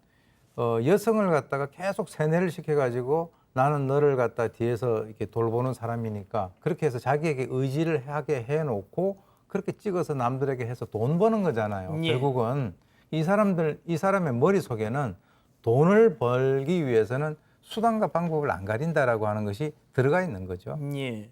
G: 여성을 갖다가 계속 세뇌를 시켜가지고 나는 너를 갖다 뒤에서 이렇게 돌보는 사람이니까 그렇게 해서 자기에게 의지를 하게 해놓고 그렇게 찍어서 남들에게 해서 돈 버는 거잖아요.
A: 예.
G: 결국은 이 사람의 머릿속에는 돈을 벌기 위해서는 수단과 방법을 안 가린다라고 하는 것이 들어가 있는 거죠.
A: 예.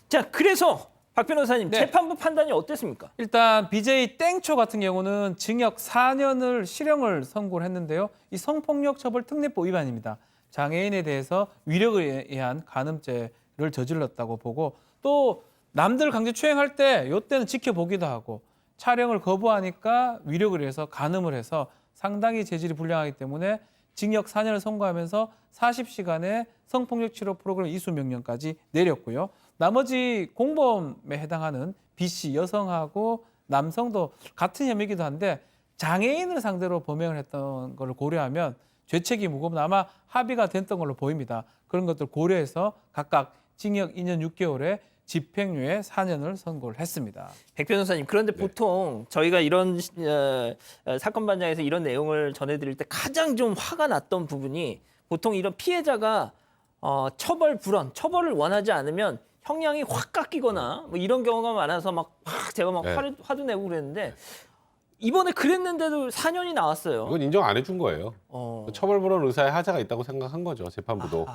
A: 자, 그래서 박 변호사님,
F: 네.
A: 재판부 판단이 어땠습니까?
F: 일단 BJ 땡초 같은 경우는 징역 4년을 실형을 선고를 했는데요. 이 성폭력 처벌 특례법 위반입니다. 장애인에 대해서 위력에 의한 간음죄를 저질렀다고 보고 또 남들 강제 추행할 때 이때는 지켜보기도 하고 촬영을 거부하니까 위력을 해서 간음을 해서 상당히 재질이 불량하기 때문에 징역 4년을 선고하면서 40시간의 성폭력 치료 프로그램 이수 명령까지 내렸고요. 나머지 공범에 해당하는 B씨 여성하고 남성도 같은 혐의이기도 한데 장애인을 상대로 범행을 했던 것을 고려하면 죄책이 무거우면 아마 합의가 됐던 걸로 보입니다. 그런 것들 고려해서 각각 징역 2년 6개월에 집행유예 4년을 선고를 했습니다.
A: 백 변호사님, 그런데 보통 저희가 이런 사건 반장에서 이런 내용을 전해드릴 때 가장 좀 화가 났던 부분이 보통 이런 피해자가 처벌 불원, 처벌을 원하지 않으면 형량이 확 깎이거나 뭐 이런 경우가 많아서 막 제가 막
D: 네.
A: 화도 내고 그랬는데 이번에 그랬는데도 4년이 나왔어요.
D: 이건 인정 안 해준 거예요.
A: 어.
D: 처벌불원 의사의 하자가 있다고 생각한 거죠, 재판부도.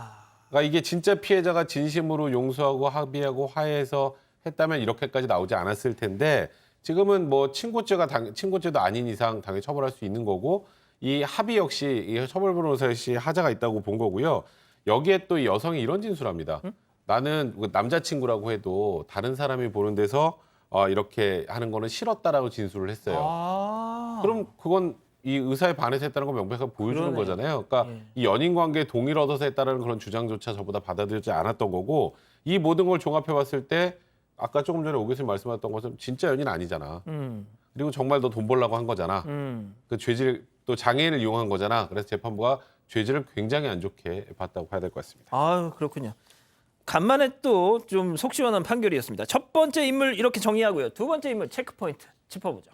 D: 그러니까 이게 진짜 피해자가 진심으로 용서하고 합의하고 화해해서 했다면 이렇게까지 나오지 않았을 텐데 지금은 뭐 친고죄도 아닌 이상 당연히 처벌할 수 있는 거고 이 합의 역시 이 처벌불원 의사 역시 하자가 있다고 본 거고요. 여기에 또 이 여성이 이런 진술합니다. 나는 남자친구라고 해도 다른 사람이 보는 데서 이렇게 하는 거는 싫었다라고 진술을 했어요. 그럼 그건 이 의사에 반해서 했다는 건 명백하게 보여주는
A: 그러네.
D: 거잖아요. 그러니까 이 연인 관계에 동의를 얻어서 했다는 그런 주장조차 저보다 받아들이지 않았던 거고 이 모든 걸 종합해 봤을 때 아까 조금 전에 오 교수님 말씀하셨던 것은 진짜 연인 아니잖아. 그리고 정말 너 돈 벌려고 한 거잖아. 그 죄질 또 장애인을 이용한 거잖아. 그래서 재판부가 죄질을 굉장히 안 좋게 봤다고 봐야 될 것 같습니다.
A: 아유, 그렇군요. 간만에 또 좀 속 시원한 판결이었습니다. 첫 번째 인물 이렇게 정리하고요. 두 번째 인물 체크포인트 짚어보죠.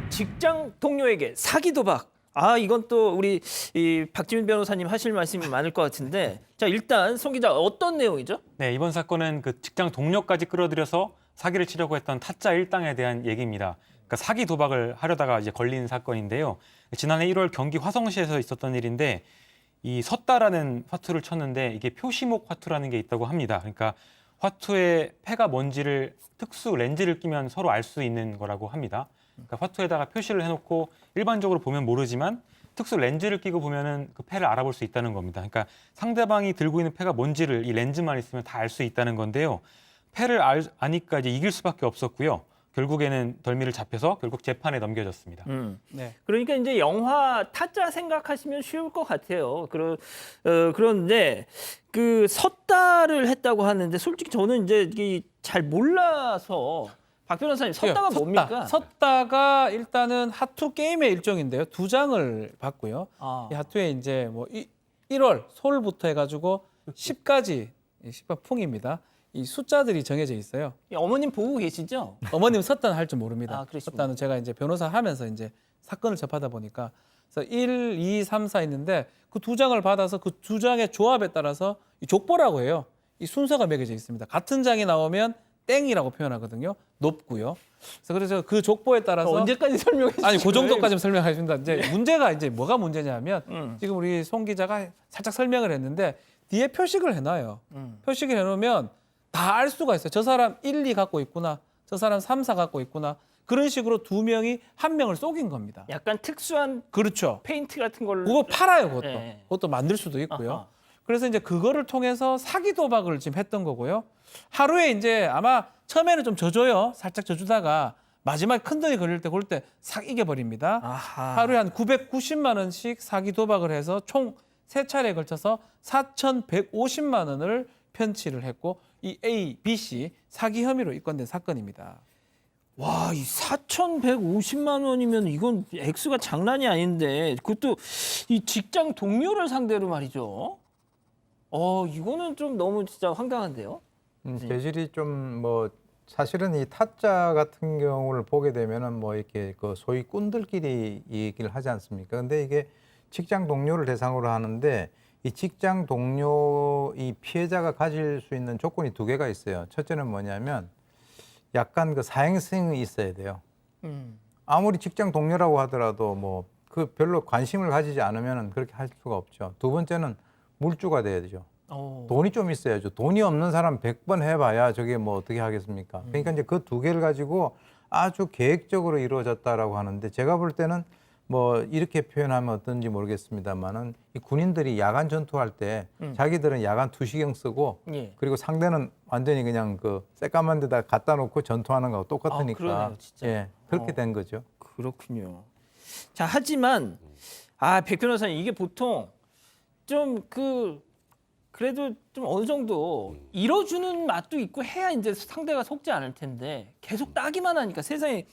A: 직장 동료에게 사기 도박. 이건 또 우리 이 박지민 변호사님 하실 말씀이 많을 것 같은데, 자 일단 송 기자 어떤 내용이죠?
E: 네, 이번 사건은 그 직장 동료까지 끌어들여서 사기를 치려고 했던 타짜 일당에 대한 얘기입니다. 그러니까 사기 도박을 하려다가 이제 걸린 사건인데요. 지난해 1월 경기 화성시에서 있었던 일인데 이 섰다라는 화투를 쳤는데 이게 표시목 화투라는 게 있다고 합니다. 그러니까 화투에 패가 뭔지를 특수 렌즈를 끼면 서로 알 수 있는 거라고 합니다. 그러니까 화투에다가 표시를 해놓고 일반적으로 보면 모르지만 특수 렌즈를 끼고 보면은 그 패를 알아볼 수 있다는 겁니다. 그러니까 상대방이 들고 있는 패가 뭔지를 이 렌즈만 있으면 다 알 수 있다는 건데요. 패를 아니까 이제 이길 수밖에 없었고요. 결국에는 덜미를 잡혀서 결국 재판에 넘겨졌습니다.
F: 네.
A: 그러니까 이제 영화 타짜 생각하시면 쉬울 것 같아요. 그런데 그 섰다를 했다고 하는데 솔직히 저는 이제 잘 몰라서 박 변호사님 섰다가 뭡니까?
F: 섰다가 일단은 하투 게임의 일종인데요. 2장을 받고요. 이 하투에 이제 뭐 1월 솔부터 해가지고 10까지 10번 풍입니다. 이 숫자들이 정해져 있어요.
A: 어머님 보고 계시죠?
F: 어머님 섰다는 할 줄 모릅니다.
A: 아, 그러시군요.
F: 섰다는 제가 이제 변호사 하면서 이제 사건을 접하다 보니까 그래서 1, 2, 3, 4 있는데 그 두 장을 받아서 그 두 장의 조합에 따라서 이 족보라고 해요. 이 순서가 매겨져 있습니다. 같은 장이 나오면 땡이라고 표현하거든요. 높고요. 그래서 그 족보에 따라서
A: 언제까지 설명해 주시는
F: 아니 그
A: 거예요?
F: 정도까지는 설명하겠습니다. 이제 문제가 이제 뭐가 문제냐면
A: 음.
F: 지금 우리 송 기자가 살짝 설명을 했는데 뒤에 표식을 해놔요. 표식을 해놓으면 다 알 수가 있어요. 저 사람 1, 2 갖고 있구나. 저 사람 3, 4 갖고 있구나. 그런 식으로 두 명이 한 명을 속인 겁니다.
A: 약간 특수한
F: 그렇죠.
A: 페인트 같은 걸로
F: 그거 팔아요, 그것도.
A: 네.
F: 그것도 만들 수도 있고요.
A: 아하.
F: 그래서 이제 그거를 통해서 사기 도박을 지금 했던 거고요. 하루에 이제 아마 처음에는 좀 져줘요. 살짝 져주다가 마지막에 큰 돈이 걸릴 때 그럴 때 싹 이겨버립니다.
A: 아하.
F: 하루에 한 990만 원씩 사기 도박을 해서 총 3차례에 걸쳐서 4,150만 원을 편취를 했고 이 A, B, C 사기 혐의로 입건된 사건입니다.
A: 와, 이 4,150만 원이면 이건 액수가 장난이 아닌데 그것도 이 직장 동료를 상대로 말이죠. 이거는 좀 너무 진짜 황당한데요.
G: 재질이 좀 뭐 사실은 이 타짜 같은 경우를 보게 되면은 뭐 이렇게 그 소위 꾼들끼리 얘기를 하지 않습니까? 근데 이게 직장 동료를 대상으로 하는데 이 직장 동료 이 피해자가 가질 수 있는 조건이 2개가 있어요. 첫째는 뭐냐면 약간 그 사행성이 있어야 돼요. 아무리 직장 동료라고 하더라도 뭐 그 별로 관심을 가지지 않으면 그렇게 할 수가 없죠. 두 번째는 물주가 돼야 되죠. 돈이 좀 있어야죠. 돈이 없는 사람 100번 해봐야 저게 뭐 어떻게 하겠습니까? 그러니까 이제 그 2개를 가지고 아주 계획적으로 이루어졌다라고 하는데 제가 볼 때는 뭐 이렇게 표현하면 어떤지 모르겠습니다만은 이 군인들이 야간 전투할 때 자기들은 야간 투시경 쓰고
A: 예.
G: 그리고 상대는 완전히 그냥 그 새까만 데다 갖다 놓고 전투하는 거하고 똑같으니까
A: 그러네요, 진짜.
G: 예, 그렇게 된 거죠.
A: 그렇군요. 자, 하지만 백 변호사님 이게 보통 좀 그래도 좀 어느 정도 잃어주는 맛도 있고 해야 이제 상대가 속지 않을 텐데 계속 따기만 하니까 세상에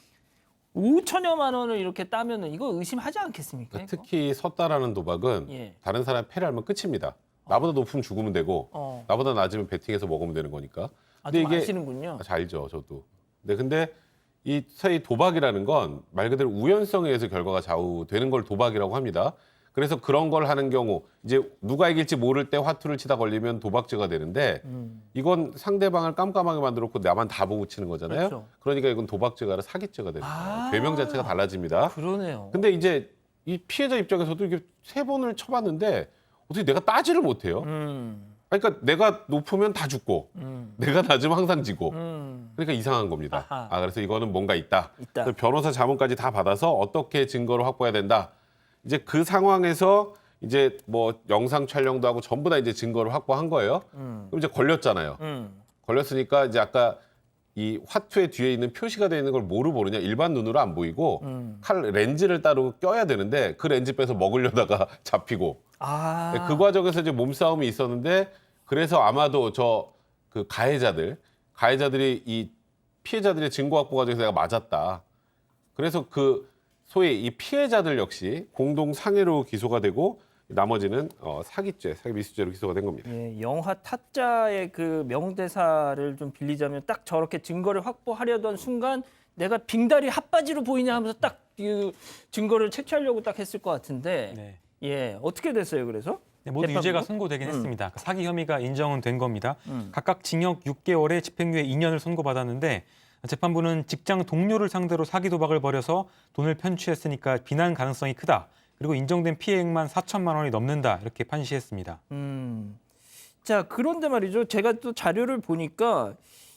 A: 5천여만 원을 이렇게 따면은 이거 의심하지 않겠습니까? 이거?
D: 특히 섰다라는 도박은
A: 예.
D: 다른 사람 패를 알면 끝입니다. 나보다 높으면 죽으면 되고 나보다 낮으면 베팅해서 먹으면 되는 거니까.
A: 좀 아시는군요.
D: 잘 알죠, 저도. 근데 이 사이 도박이라는 건 말 그대로 우연성에 의해서 결과가 좌우되는 걸 도박이라고 합니다. 그래서 그런 걸 하는 경우 이제 누가 이길지 모를 때 화투를 치다 걸리면 도박죄가 되는데 이건 상대방을 깜깜하게 만들었고 나만 다 보고 치는 거잖아요.
A: 그렇죠.
D: 그러니까 이건 도박죄가 아니라 사기죄가 되는 거예요. 죄명 자체가 달라집니다.
A: 그러네요.
D: 근데 이제 이 피해자 입장에서도 이게 3번을 쳐봤는데 어떻게 내가 따지를 못해요. 그러니까 내가 높으면 다 죽고 내가 낮으면 항상 지고 그러니까 이상한 겁니다.
A: 아하.
D: 그래서 이거는 뭔가 있다.
A: 있다.
D: 그래서 변호사 자문까지 다 받아서 어떻게 증거를 확보해야 된다. 이제 그 상황에서 이제 뭐 영상 촬영도 하고 전부 다 이제 증거를 확보한 거예요. 그럼 이제 걸렸잖아요. 걸렸으니까 이제 아까 이 화투의 뒤에 있는 표시가 되어 있는 걸 뭐로 보느냐? 일반 눈으로 안 보이고 칼 렌즈를 따로 껴야 되는데 그 렌즈 빼서 먹으려다가 잡히고 그 과정에서 이제 몸싸움이 있었는데 그래서 아마도 그 가해자들이 이 피해자들의 증거 확보 과정에서 내가 맞았다. 그래서 그 소위 이 피해자들 역시 공동 상해로 기소가 되고 나머지는 사기죄, 사기 미수죄로 기소가 된 겁니다.
A: 예, 영화 타짜의 그 명대사를 좀 빌리자면 딱 저렇게 증거를 확보하려던 순간 내가 빙다리 핫바지로 보이냐 하면서 딱 그 증거를 채취하려고 딱 했을 것 같은데
E: 네.
A: 예, 어떻게 됐어요 그래서?
E: 네, 모두
A: 재판부?
E: 유죄가 선고되긴 했습니다. 사기 혐의가 인정은 된 겁니다. 각각 징역 6개월에 집행유예 2년을 선고받았는데 재판부는 직장 동료를 상대로 사기 도박을 벌여서 돈을 편취했으니까 비난 가능성이 크다. 그리고 인정된 피해액만 4천만 원이 넘는다. 이렇게 판시했습니다.
A: 자, 그런데 말이죠. 제가 또 자료를 보니까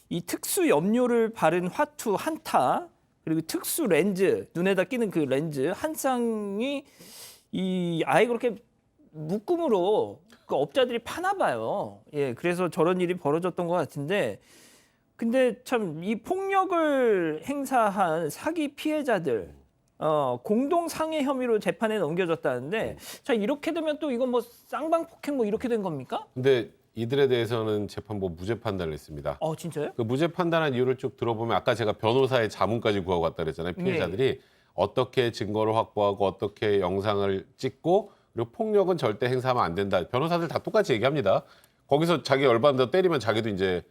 A: 이 특수 염료를 바른 화투 한 타, 그리고 특수 렌즈, 눈에다 끼는 그 렌즈 한 쌍이 아예 그렇게 묶음으로 그 업자들이 파나 봐요. 예, 그래서 저런 일이 벌어졌던 것 같은데 근데 참 이 폭력을 행사한 사기 피해자들 공동 상해 혐의로 재판에 넘겨졌다는데 자 이렇게 되면 또 이건 뭐 쌍방폭행 뭐 이렇게 된 겁니까?
D: 근데 이들에 대해서는 재판부 무죄 판단을 했습니다.
A: 진짜요?
D: 그 무죄 판단한 이유를 쭉 들어보면 아까 제가 변호사의 자문까지 구하고 왔다 그랬잖아요. 피해자들이 어떻게 증거를 확보하고 어떻게 영상을 찍고 그리고 폭력은 절대 행사하면 안 된다. 변호사들 다 똑같이 얘기합니다. 거기서 자기 열받는다 때리면 자기도 이제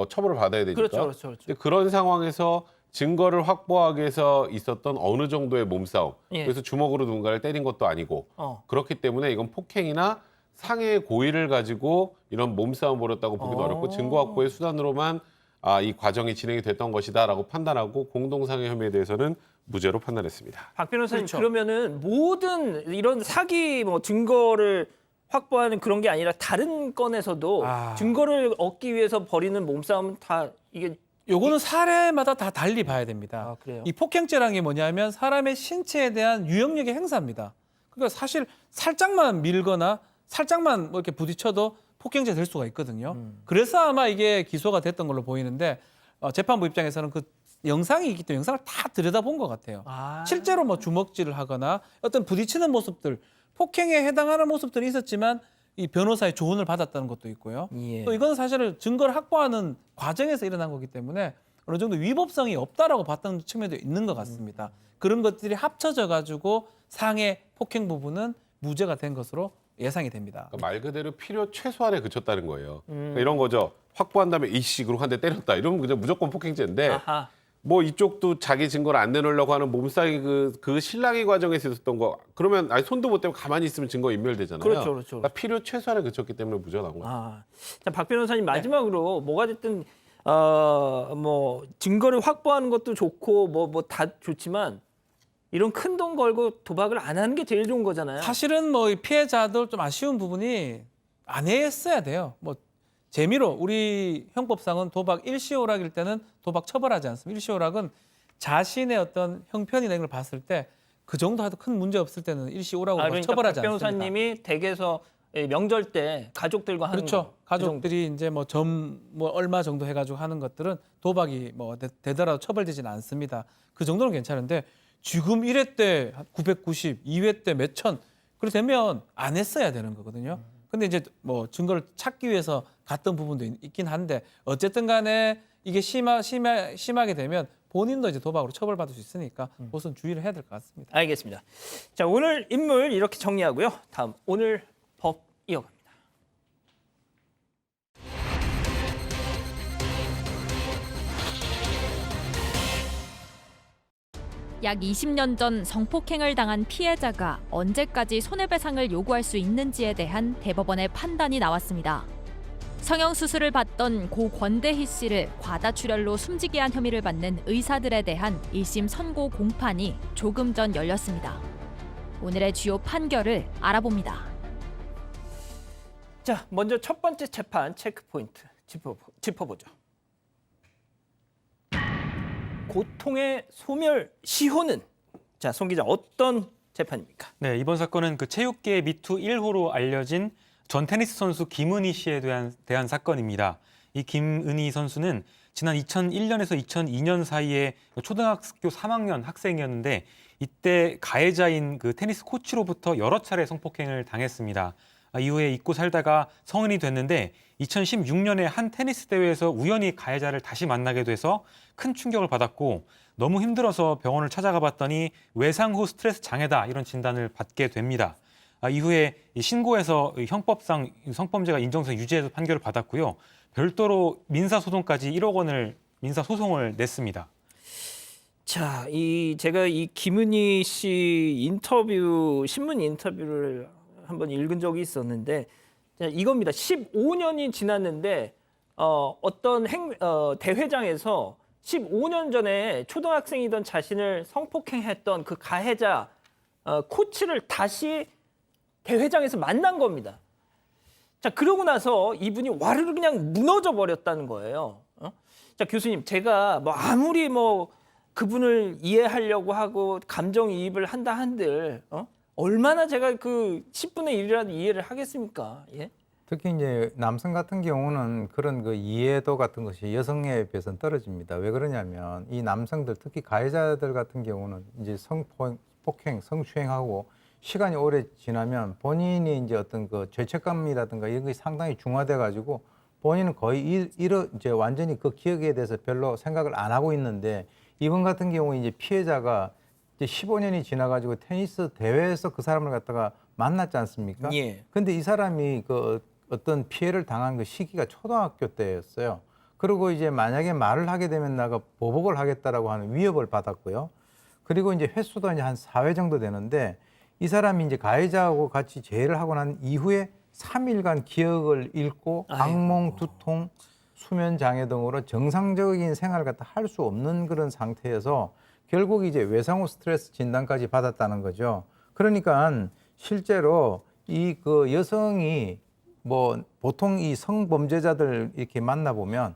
D: 처벌을 받아야 되니까.
A: 그렇죠, 그렇죠, 그렇죠.
D: 근데 그런 상황에서 증거를 확보하기 위해서 있었던 어느 정도의 몸싸움.
A: 예.
D: 그래서 주먹으로 누군가를 때린 것도 아니고 그렇기 때문에 이건 폭행이나 상해 고의를 가지고 이런 몸싸움 벌였다고 보기는 어렵고 증거 확보의 수단으로만 이 과정이 진행이 됐던 것이다라고 판단하고 공동상해 혐의에 대해서는 무죄로 판단했습니다.
A: 박 변호사님
F: 그렇죠.
A: 그러면은 모든 이런 사기 뭐 증거를 확보하는 그런 게 아니라 다른 건에서도 증거를 얻기 위해서 벌이는 몸싸움은 다 이게
F: 요거는 사례마다 다 달리 봐야 됩니다.
A: 그래요?
F: 이 폭행죄라는 게 뭐냐면 사람의 신체에 대한 유형력의 행사입니다. 그러니까 사실 살짝만 밀거나 살짝만 뭐 이렇게 부딪혀도 폭행죄 될 수가 있거든요. 그래서 아마 이게 기소가 됐던 걸로 보이는데 재판부 입장에서는 그 영상이 있기 때문에 영상을 다 들여다본 것 같아요. 실제로 뭐 주먹질을 하거나 어떤 부딪히는 모습들, 폭행에 해당하는 모습들이 있었지만 이 변호사의 조언을 받았다는 것도 있고요.
A: 예.
F: 또 이건 사실은 증거를 확보하는 과정에서 일어난 거기 때문에 어느 정도 위법성이 없다라고 봤던 측면도 있는 것 같습니다. 그런 것들이 합쳐져 가지고 상해 폭행 부분은 무죄가 된 것으로 예상이 됩니다.
D: 그러니까 말 그대로 필요 최소한에 그쳤다는 거예요. 그러니까 이런 거죠. 확보한 다음에 이식으로 한 대 때렸다. 이러면 그냥 무조건 폭행죄인데
A: 아하.
D: 뭐 이쪽도 자기 증거를 안 내놓으려고 하는 몸싸기 그 실랑이 과정에서 있었던 거 그러면 아니 손도 못 대고 가만히 있으면 증거 인멸되잖아요.
A: 그렇죠, 그렇죠.
D: 그러니까 필요 최소한에 그쳤기 때문에 무죄가 나온 거예요.
A: 자, 박 변호사님 마지막으로 뭐가 됐든 뭐 증거를 확보하는 것도 좋고 뭐 다 좋지만 이런 큰 돈 걸고 도박을 안 하는 게 제일 좋은 거잖아요.
F: 사실은 뭐 이 피해자들 좀 아쉬운 부분이 안 했어야 돼요. 뭐 재미로 우리 형법상은 도박 일시오락일 때는 도박 처벌하지 않습니다. 일시오락은 자신의 어떤 형편이나 이런 걸 봤을 때 그 정도 해도 큰 문제 없을 때는 일시오락으로
A: 그러니까
F: 처벌하지
A: 박
F: 않습니다.
A: 변호사님이 댁에서 명절 때 가족들과 하는
F: 그렇죠.
A: 거.
F: 가족들이 이제 뭐 얼마 정도 해가지고 하는 것들은 도박이 뭐 되더라도 처벌되지는 않습니다. 그 정도는 괜찮은데 지금 1회 때 990, 2회 때 몇 천, 그렇게 되면 안 했어야 되는 거거든요. 근데 이제 뭐 증거를 찾기 위해서 갔던 부분도 있긴 한데 어쨌든 간에 이게 심하게 되면 본인도 이제 도박으로 처벌받을 수 있으니까 우선 주의를 해야 될 것 같습니다.
A: 알겠습니다. 자, 오늘 인물 이렇게 정리하고요. 다음 오늘 법 이어갑니다.
C: 약 20년 전 성폭행을 당한 피해자가 언제까지 손해배상을 요구할 수 있는지에 대한 대법원의 판단이 나왔습니다. 성형수술을 받던 고 권대희 씨를 과다출혈로 숨지게 한 혐의를 받는 의사들에 대한 1심 선고 공판이 조금 전 열렸습니다. 오늘의 주요 판결을 알아봅니다.
A: 자, 먼저 첫 번째 재판 체크 포인트 짚어보죠. 고통의 소멸 시효는 자, 송 기자 어떤 재판입니까?
E: 네, 이번 사건은 그 체육계의 미투 1호로 알려진 전 테니스 선수 김은희 씨에 대한 사건입니다. 이 김은희 선수는 지난 2001년에서 2002년 사이에 초등학교 3학년 학생이었는데 이때 가해자인 그 테니스 코치로부터 여러 차례 성폭행을 당했습니다. 이후에 잊고 살다가 성인이 됐는데 2016년에 한 테니스 대회에서 우연히 가해자를 다시 만나게 돼서 큰 충격을 받았고 너무 힘들어서 병원을 찾아가 봤더니 외상 후 스트레스 장애다 이런 진단을 받게 됩니다. 이후에 신고해서 형법상 성범죄가 인정성 유죄에서 판결을 받았고요. 별도로 민사소송까지 1억 원을 민사소송을 냈습니다.
A: 자, 제가 이 김은희 씨 신문 인터뷰를 한번 읽은 적이 있었는데 자, 이겁니다. 15년이 지났는데 어떤 대회장에서 15년 전에 초등학생이던 자신을 성폭행했던 그 가해자 코치를 다시 대회장에서 만난 겁니다. 자, 그러고 나서 이분이 와르르 그냥 무너져 버렸다는 거예요. 자, 교수님, 제가 뭐 아무리 뭐 그분을 이해하려고 하고 감정이입을 한다 한들 얼마나 제가 그 10분의 1이라도 이해를 하겠습니까? 예?
G: 특히 이제 남성 같은 경우는 그런 그 이해도 같은 것이 여성에 비해서는 떨어집니다. 왜 그러냐면 이 남성들 특히 가해자들 같은 경우는 이제 성폭행, 성추행하고 시간이 오래 지나면 본인이 이제 어떤 그 죄책감이라든가 이런 게 상당히 중화돼 가지고 본인은 거의 이제 완전히 그 기억에 대해서 별로 생각을 안 하고 있는데 이번 같은 경우 이제 피해자가 이제 15년이 지나가지고 테니스 대회에서 그 사람을 갖다가 만났지 않습니까?
A: 예.
G: 근데 이 사람이 그 어떤 피해를 당한 그 시기가 초등학교 때였어요. 그리고 이제 만약에 말을 하게 되면 내가 보복을 하겠다라고 하는 위협을 받았고요. 그리고 이제 횟수도 이제 한 4회 정도 되는데 이 사람이 이제 가해자하고 같이 재해를 하고 난 이후에 3일간 기억을 잃고 악몽, 두통, 수면 장애 등으로 정상적인 생활을 갖다 할 수 없는 그런 상태여서 결국 이제 외상후 스트레스 진단까지 받았다는 거죠. 그러니까 실제로 이 그 여성이 뭐 보통 이 성범죄자들 이렇게 만나보면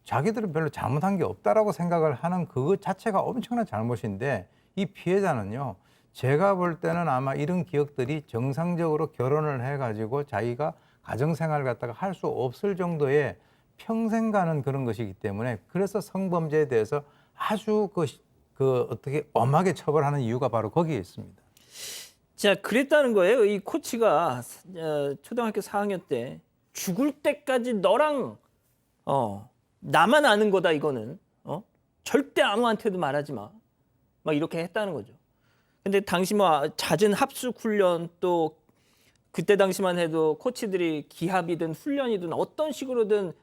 G: 자기들은 별로 잘못한 게 없다라고 생각을 하는 그것 자체가 엄청난 잘못인데 이 피해자는요. 제가 볼 때는 아마 이런 기억들이 정상적으로 결혼을 해가지고 자기가 가정생활을 갖다가 할 수 없을 정도의 평생 가는 그런 것이기 때문에 그래서 성범죄에 대해서 아주 그 어떻게 엄하게 처벌하는 이유가 바로 거기에 있습니다.
A: 자, 그랬다는 거예요. 이 코치가 초등학교 4학년 때 죽을 때까지 너랑 나만 아는 거다 이거는. 절대 아무한테도 말하지 마. 막 이렇게 했다는 거죠. 근데 당시 뭐 잦은 합숙 훈련 또 그때 당시만 해도 코치들이 기합이든 훈련이든 어떤 식으로든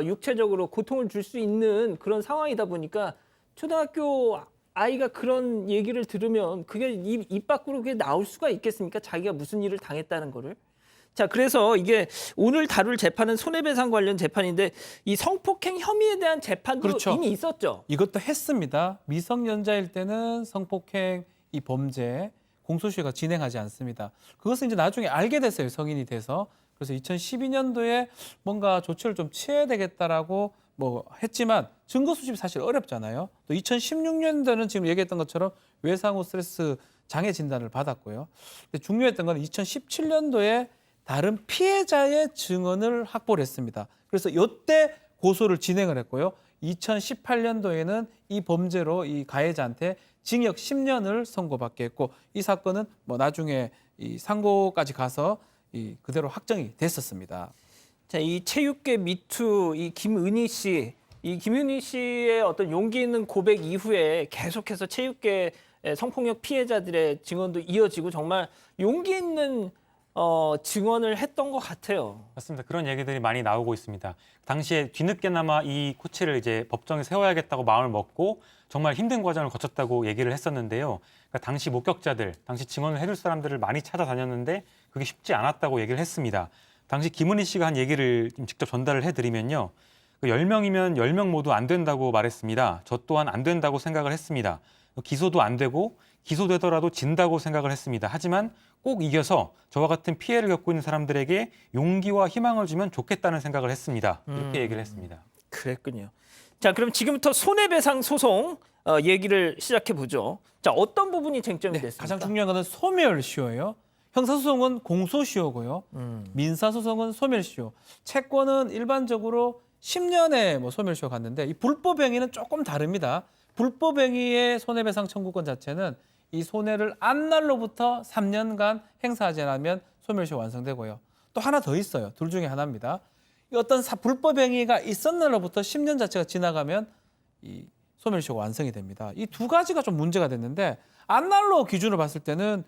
A: 육체적으로 고통을 줄 수 있는 그런 상황이다 보니까 초등학교 아이가 그런 얘기를 들으면 그게 입 밖으로 그게 나올 수가 있겠습니까? 자기가 무슨 일을 당했다는 거를. 자, 그래서 이게 오늘 다룰 재판은 손해배상 관련 재판인데 이 성폭행 혐의에 대한 재판도
F: 그렇죠.
A: 이미 있었죠.
F: 이것도 했습니다. 미성년자일 때는 성폭행 이 범죄 공소시효가 진행하지 않습니다. 그것은 이제 나중에 알게 됐어요. 성인이 돼서. 그래서 2012년도에 뭔가 조치를 좀 취해야 되겠다라고 뭐 했지만 증거 수집이 사실 어렵잖아요. 또 2016년도는 지금 얘기했던 것처럼 외상후 스트레스 장애 진단을 받았고요. 근데 중요했던 건 2017년도에 다른 피해자의 증언을 확보를 했습니다. 그래서 이때 고소를 진행을 했고요. 2018년도에는 이 범죄로 이 가해자한테 징역 10년을 선고받게 했고 이 사건은 뭐 나중에 이 상고까지 가서 이 그대로 확정이 됐었습니다.
A: 자, 이 체육계 미투 이 김은희 씨, 이 김은희 씨의 어떤 용기 있는 고백 이후에 계속해서 체육계 성폭력 피해자들의 증언도 이어지고 정말 용기 있는 증언을 했던 것 같아요.
E: 맞습니다. 그런 얘기들이 많이 나오고 있습니다. 당시에 뒤늦게나마 이 코치를 이제 법정에 세워야겠다고 마음을 먹고 정말 힘든 과정을 거쳤다고 얘기를 했었는데요. 그러니까 당시 목격자들, 당시 증언을 해줄 사람들을 많이 찾아다녔는데 그게 쉽지 않았다고 얘기를 했습니다. 당시 김은희 씨가 한 얘기를 직접 전달을 해드리면요. 10명이면 10명 모두 안 된다고 말했습니다. 저 또한 안 된다고 생각을 했습니다. 기소도 안 되고 기소되더라도 진다고 생각을 했습니다. 하지만 꼭 이겨서 저와 같은 피해를 겪고 있는 사람들에게 용기와 희망을 주면 좋겠다는 생각을 했습니다. 이렇게 얘기를 했습니다.
A: 그랬군요. 자, 그럼 지금부터 손해배상 소송 얘기를 시작해 보죠. 자, 어떤 부분이 쟁점이 됐습니까?
F: 가장 중요한 것은 소멸시효예요. 형사소송은 공소시효고요. 민사소송은 소멸시효. 채권은 일반적으로 10년의 뭐 소멸시효 갔는데 이 불법행위는 조금 다릅니다. 불법행위의 손해배상 청구권 자체는 이 손해를 안 날로부터 3년간 행사하지 않으면 소멸시효 완성되고요. 또 하나 더 있어요. 둘 중에 하나입니다. 어떤 불법행위가 있었는 날로부터 10년 자체가 지나가면 이 소멸시효가 완성이 됩니다. 이 두 가지가 좀 문제가 됐는데 안날로 기준으로 봤을 때는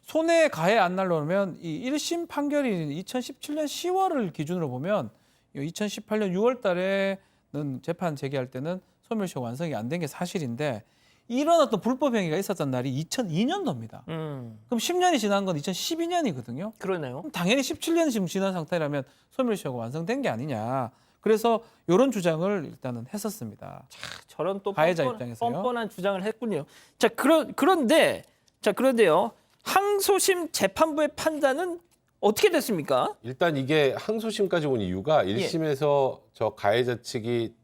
F: 손해 가해 안날로면 이 1심 판결이 2017년 10월을 기준으로 보면 2018년 6월 달에는 재판 제기할 때는 소멸시효 완성이 안 된 게 사실인데 이런 어떤 불법 행위가 있었던 날이 2002년도입니다. 그럼 10년이 지난 건 2012년이거든요.
A: 그러네요.
F: 그럼 당연히 17년이 지금 지난 상태라면 소멸시효가 완성된 게 아니냐. 그래서 이런 주장을 일단은 했었습니다.
A: 저런 또
F: 가해자 입장에서요.
A: 뻔뻔한 주장을 했군요. 자, 그런데요. 항소심 재판부의 판단은 어떻게 됐습니까?
D: 일단 이게 항소심까지 온 이유가 1심에서 저 가해자 측이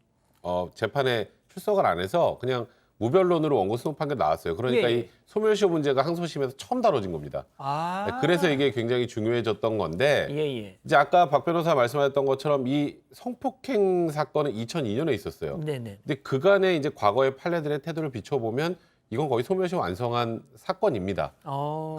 D: 재판에 출석을 안 해서 그냥 무변론으로 원고 승소 판결 나왔어요. 그러니까 이 소멸시효 문제가 항소심에서 처음 다뤄진 겁니다. 네, 그래서 이게 굉장히 중요해졌던 건데 이제 아까 박 변호사 말씀하셨던 것처럼 이 성폭행 사건은 2002년에 있었어요.
A: 네네.
D: 근데 그간의 이제 과거의 판례들의 태도를 비춰보면 이건 거의 소멸시효 완성한 사건입니다.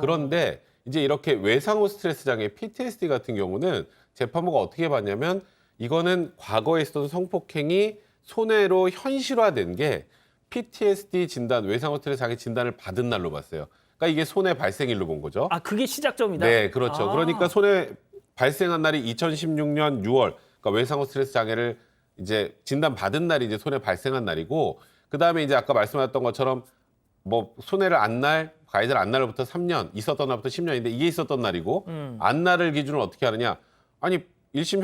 D: 그런데 이제 이렇게 외상후 스트레스 장애 PTSD 같은 경우는 재판부가 어떻게 봤냐면 이거는 과거에 있었던 성폭행이 손해로 현실화된 게 PTSD 진단, 외상후 스트레스 장애 진단을 받은 날로 봤어요. 그러니까 이게 손해 발생일로 본 거죠.
A: 아, 그게 시작점이다?
D: 네, 그렇죠. 그러니까 손해 발생한 날이 2016년 6월, 그러니까 외상후 스트레스 장애를 이제 진단 받은 날이 이제 손해 발생한 날이고, 그 다음에 이제 아까 말씀하셨던 것처럼 뭐 손해를 안 날, 가해자를 안 날로부터 3년, 있었던 날부터 10년인데 이게 있었던 날이고, 안 날을 기준으로 어떻게 하느냐? 아니 1심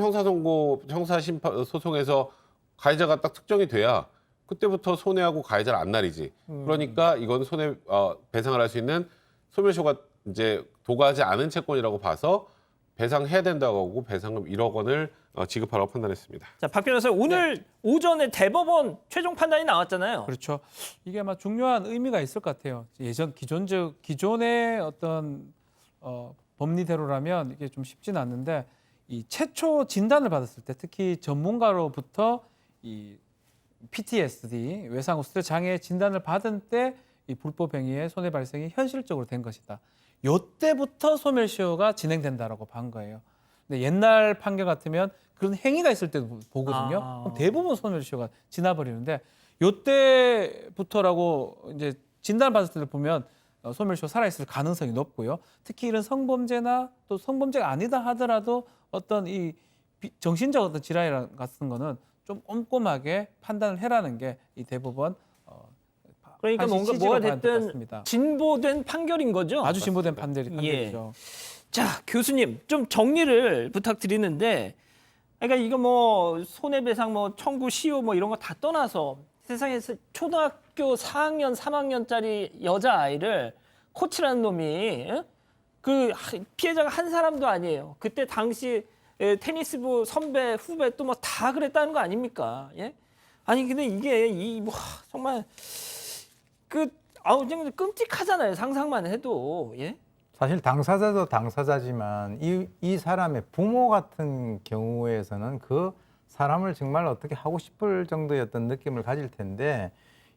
D: 형사소송에서 가해자가 딱 특정이 돼야 그때부터 손해하고 가해자를 안 날이지. 그러니까 이건 손해 배상을 할 수 있는 소멸시효가 이제 도가하지 않은 채권이라고 봐서 배상해야 된다고 하고 배상금 1억 원을 지급하라고 판단했습니다.
A: 자, 박 변호사 오늘 오전에 대법원 최종 판단이 나왔잖아요.
F: 그렇죠. 이게 아마 중요한 의미가 있을 것 같아요. 기존의 어떤 법리대로라면 이게 좀 쉽지는 않는데 이 최초 진단을 받았을 때 특히 전문가로부터 이 PTSD 외상후 스트레스 장애 진단을 받은 때 이 불법 행위의 손해 발생이 현실적으로 된 것이다. 요때부터 소멸시효가 진행된다라고 본 거예요. 근데 옛날 판결 같으면 그런 행위가 있을 때도 보거든요. 그럼 대부분 소멸시효가 지나버리는데 요때부터라고 이제 진단을 받았을 때 보면 소멸시효 살아있을 가능성이 높고요. 특히 이런 성범죄나 또 성범죄가 아니다 하더라도 어떤 이 정신적 어떤 질환 같은 거는 좀 꼼꼼하게 판단을 해라는 게 이 대법원
A: 그러니까 뭔가 뭐가 됐든
F: 같습니다.
A: 진보된 판결인 거죠.
F: 아주 진보된 판결이죠.
A: 자, 교수님 좀 정리를 부탁드리는데, 그러니까 이거 뭐 손해배상 뭐 청구 시효 뭐 이런 거 다 떠나서 세상에서 초등학교 4학년, 3학년짜리 여자 아이를 코치라는 놈이 그 피해자가 한 사람도 아니에요. 그때 당시 테니스부 선배, 후배 또 뭐 다 그랬다는 거 아닙니까? 예? 아니 근데 이게 뭐 정말 그냥 끔찍하잖아요. 상상만 해도. 예?
G: 사실 당사자도 당사자지만 이 사람의 부모 같은 경우에서는 그 사람을 정말 어떻게 하고 싶을 정도의 어떤 느낌을 가질 텐데,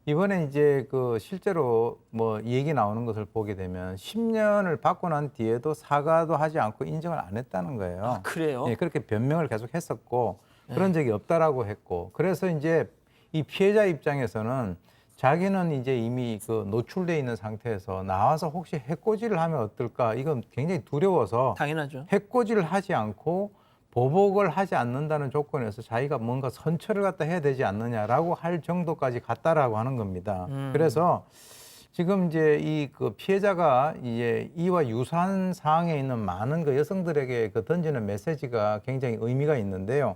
G: 이번에 이제 그 실제로 뭐 얘기 나오는 것을 보게 되면 10년을 받고 난 뒤에도 사과도 하지 않고 인정을 안 했다는 거예요.
A: 아, 그래요?
G: 예, 그렇게 변명을 계속 했었고 그런 적이 없다라고 했고, 그래서 이제 이 피해자 입장에서는 자기는 이제 이미 그 노출돼 있는 상태에서 나와서 혹시 해코지를 하면 어떨까, 이건 굉장히 두려워서
A: 당연하죠.
G: 해코지를 하지 않고 보복을 하지 않는다는 조건에서 자기가 뭔가 선처를 갖다 해야 되지 않느냐라고 할 정도까지 갔다라고 하는 겁니다. 그래서 지금 이제 이 그 피해자가 이제 이와 유사한 상황에 있는 많은 그 여성들에게 그 던지는 메시지가 굉장히 의미가 있는데요.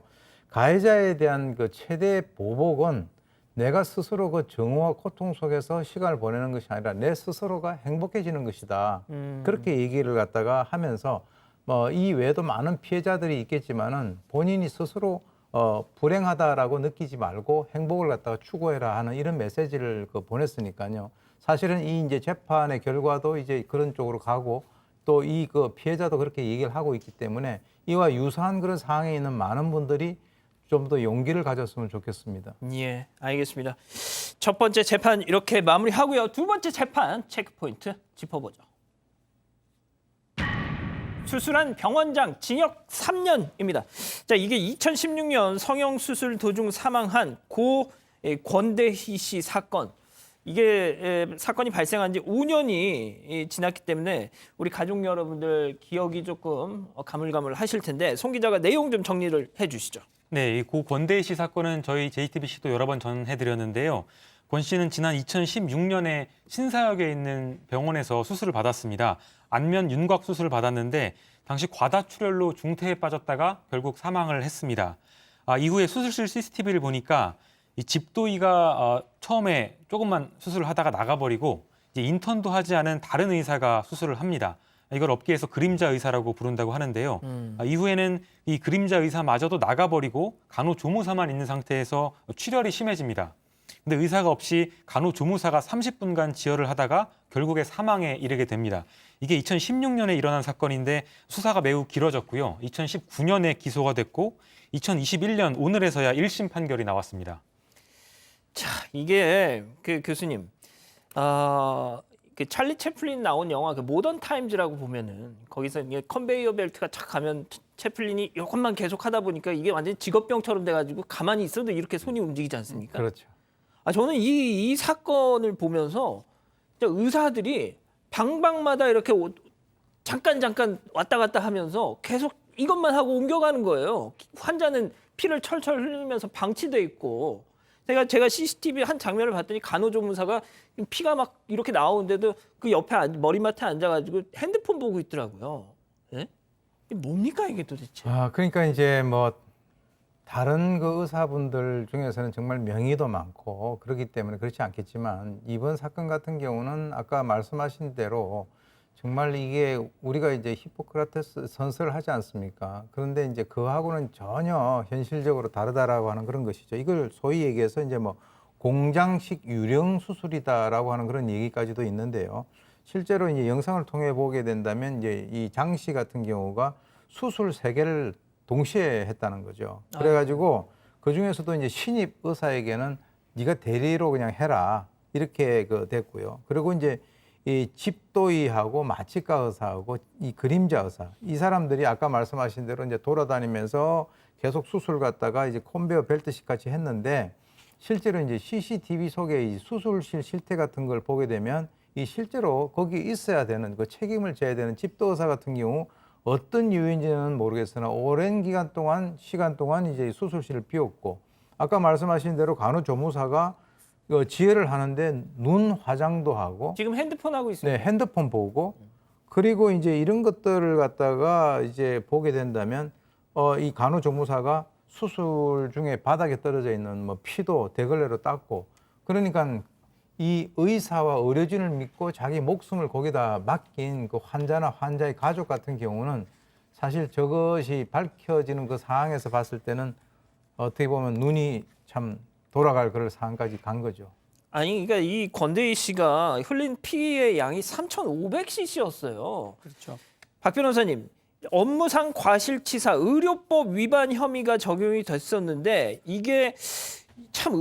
G: 가해자에 대한 그 최대 보복은 내가 스스로 그 정오와 고통 속에서 시간을 보내는 것이 아니라 내 스스로가 행복해지는 것이다. 그렇게 얘기를 갖다가 하면서 뭐 이 외에도 많은 피해자들이 있겠지만은 본인이 스스로 불행하다라고 느끼지 말고 행복을 갖다가 추구해라 하는 이런 메시지를 보냈으니까요. 사실은 이 이제 재판의 결과도 이제 그런 쪽으로 가고 또 이 그 피해자도 그렇게 얘기를 하고 있기 때문에 이와 유사한 그런 상황에 있는 많은 분들이 좀 더 용기를 가졌으면 좋겠습니다.
A: 예, 알겠습니다. 첫 번째 재판 이렇게 마무리하고요. 두 번째 재판 체크포인트 짚어보죠. 수술한 병원장 징역 3년입니다. 자, 이게 2016년 성형수술 도중 사망한 고 권대희 씨 사건. 이게 사건이 발생한 지 5년이 지났기 때문에 우리 가족 여러분들 기억이 조금 가물가물하실 텐데 송 기자가 내용 좀 정리를 해주시죠.
E: 네, 이 고 권대희 씨 사건은 저희 JTBC도 여러 번 전해드렸는데요. 권 씨는 지난 2016년에 신사역에 있는 병원에서 수술을 받았습니다. 안면 윤곽 수술을 받았는데 당시 과다출혈로 중태에 빠졌다가 결국 사망을 했습니다. 이후에 수술실 CCTV를 보니까 이 집도의가 처음에 조금만 수술을 하다가 나가버리고 이제 인턴도 하지 않은 다른 의사가 수술을 합니다. 이걸 업계에서 그림자 의사라고 부른다고 하는데요. 이후에는 이 그림자 의사마저도 나가버리고 간호조무사만 있는 상태에서 출혈이 심해집니다. 근데 의사가 없이 간호조무사가 30분간 지혈을 하다가 결국에 사망에 이르게 됩니다. 이게 2016년에 일어난 사건인데 수사가 매우 길어졌고요. 2019년에 기소가 됐고 2021년 오늘에서야 1심 판결이 나왔습니다.
A: 자, 이게 그 교수님, 그 찰리 채플린 나온 영화 그 모던 타임즈라고 보면은 거기서 이게 컨베이어 벨트가 착 가면 채플린이 이것만 계속 하다 보니까 이게 완전 직업병처럼 돼가지고 가만히 있어도 이렇게 손이 움직이지 않습니까?
G: 그렇죠.
A: 저는 이 사건을 보면서 진짜 의사들이 방방마다 이렇게 잠깐 왔다 갔다 하면서 계속 이것만 하고 옮겨가는 거예요. 환자는 피를 철철 흘리면서 방치돼 있고 제가 CCTV 한 장면을 봤더니 간호조무사가 피가 막 이렇게 나오는데도 그 옆에 머리맡에 앉아가지고 핸드폰 보고 있더라고요. 예? 이게 뭡니까 이게 도대체?
G: 그러니까 이제 뭐 다른 그 의사분들 중에서는 정말 명의도 많고 그렇기 때문에 그렇지 않겠지만 이번 사건 같은 경우는 아까 말씀하신 대로 정말 이게 우리가 이제 히포크라테스 선서를 하지 않습니까? 그런데 이제 그하고는 전혀 현실적으로 다르다라고 하는 그런 것이죠. 이걸 소위 얘기해서 이제 뭐 공장식 유령 수술이다라고 하는 그런 얘기까지도 있는데요. 실제로 이제 영상을 통해 보게 된다면 이제 이 장 씨 같은 경우가 수술 3개를 동시에 했다는 거죠. 그래가지고 그 중에서도 이제 신입 의사에게는 네가 대리로 그냥 해라 이렇게 됐고요. 그리고 이제 이 집도의하고 마취과 의사하고 이 그림자 의사 이 사람들이 아까 말씀하신 대로 이제 돌아다니면서 계속 수술 갖다가 이제 컨베어 벨트식 같이 했는데 실제로 이제 CCTV 속에 이 수술실 실태 같은 걸 보게 되면 이 실제로 거기 있어야 되는 그 책임을 져야 되는 집도 의사 같은 경우 어떤 이유인지는 모르겠으나 오랜 시간 동안 이제 수술실을 비웠고 아까 말씀하신 대로 간호조무사가 지혈을 하는데 눈 화장도 하고
A: 지금 핸드폰 하고 있어요.
G: 네, 핸드폰 보고 그리고 이제 이런 것들을 갖다가 이제 보게 된다면 이 간호조무사가 수술 중에 바닥에 떨어져 있는 뭐 피도 대걸레로 닦고 그러니까 이 의사와 의료진을 믿고 자기 목숨을 거기다 맡긴 그 환자나 환자의 가족 같은 경우는 사실 저것이 밝혀지는 그 상황에서 봤을 때는 어떻게 보면 눈이 참 돌아갈 그럴 상황까지 간 거죠.
A: 아니 그러니까 이 권대희 씨가 흘린 피의 양이 3,500cc였어요.
F: 그렇죠.
A: 박 변호사님, 업무상 과실치사 의료법 위반 혐의가 적용이 됐었는데 이게 참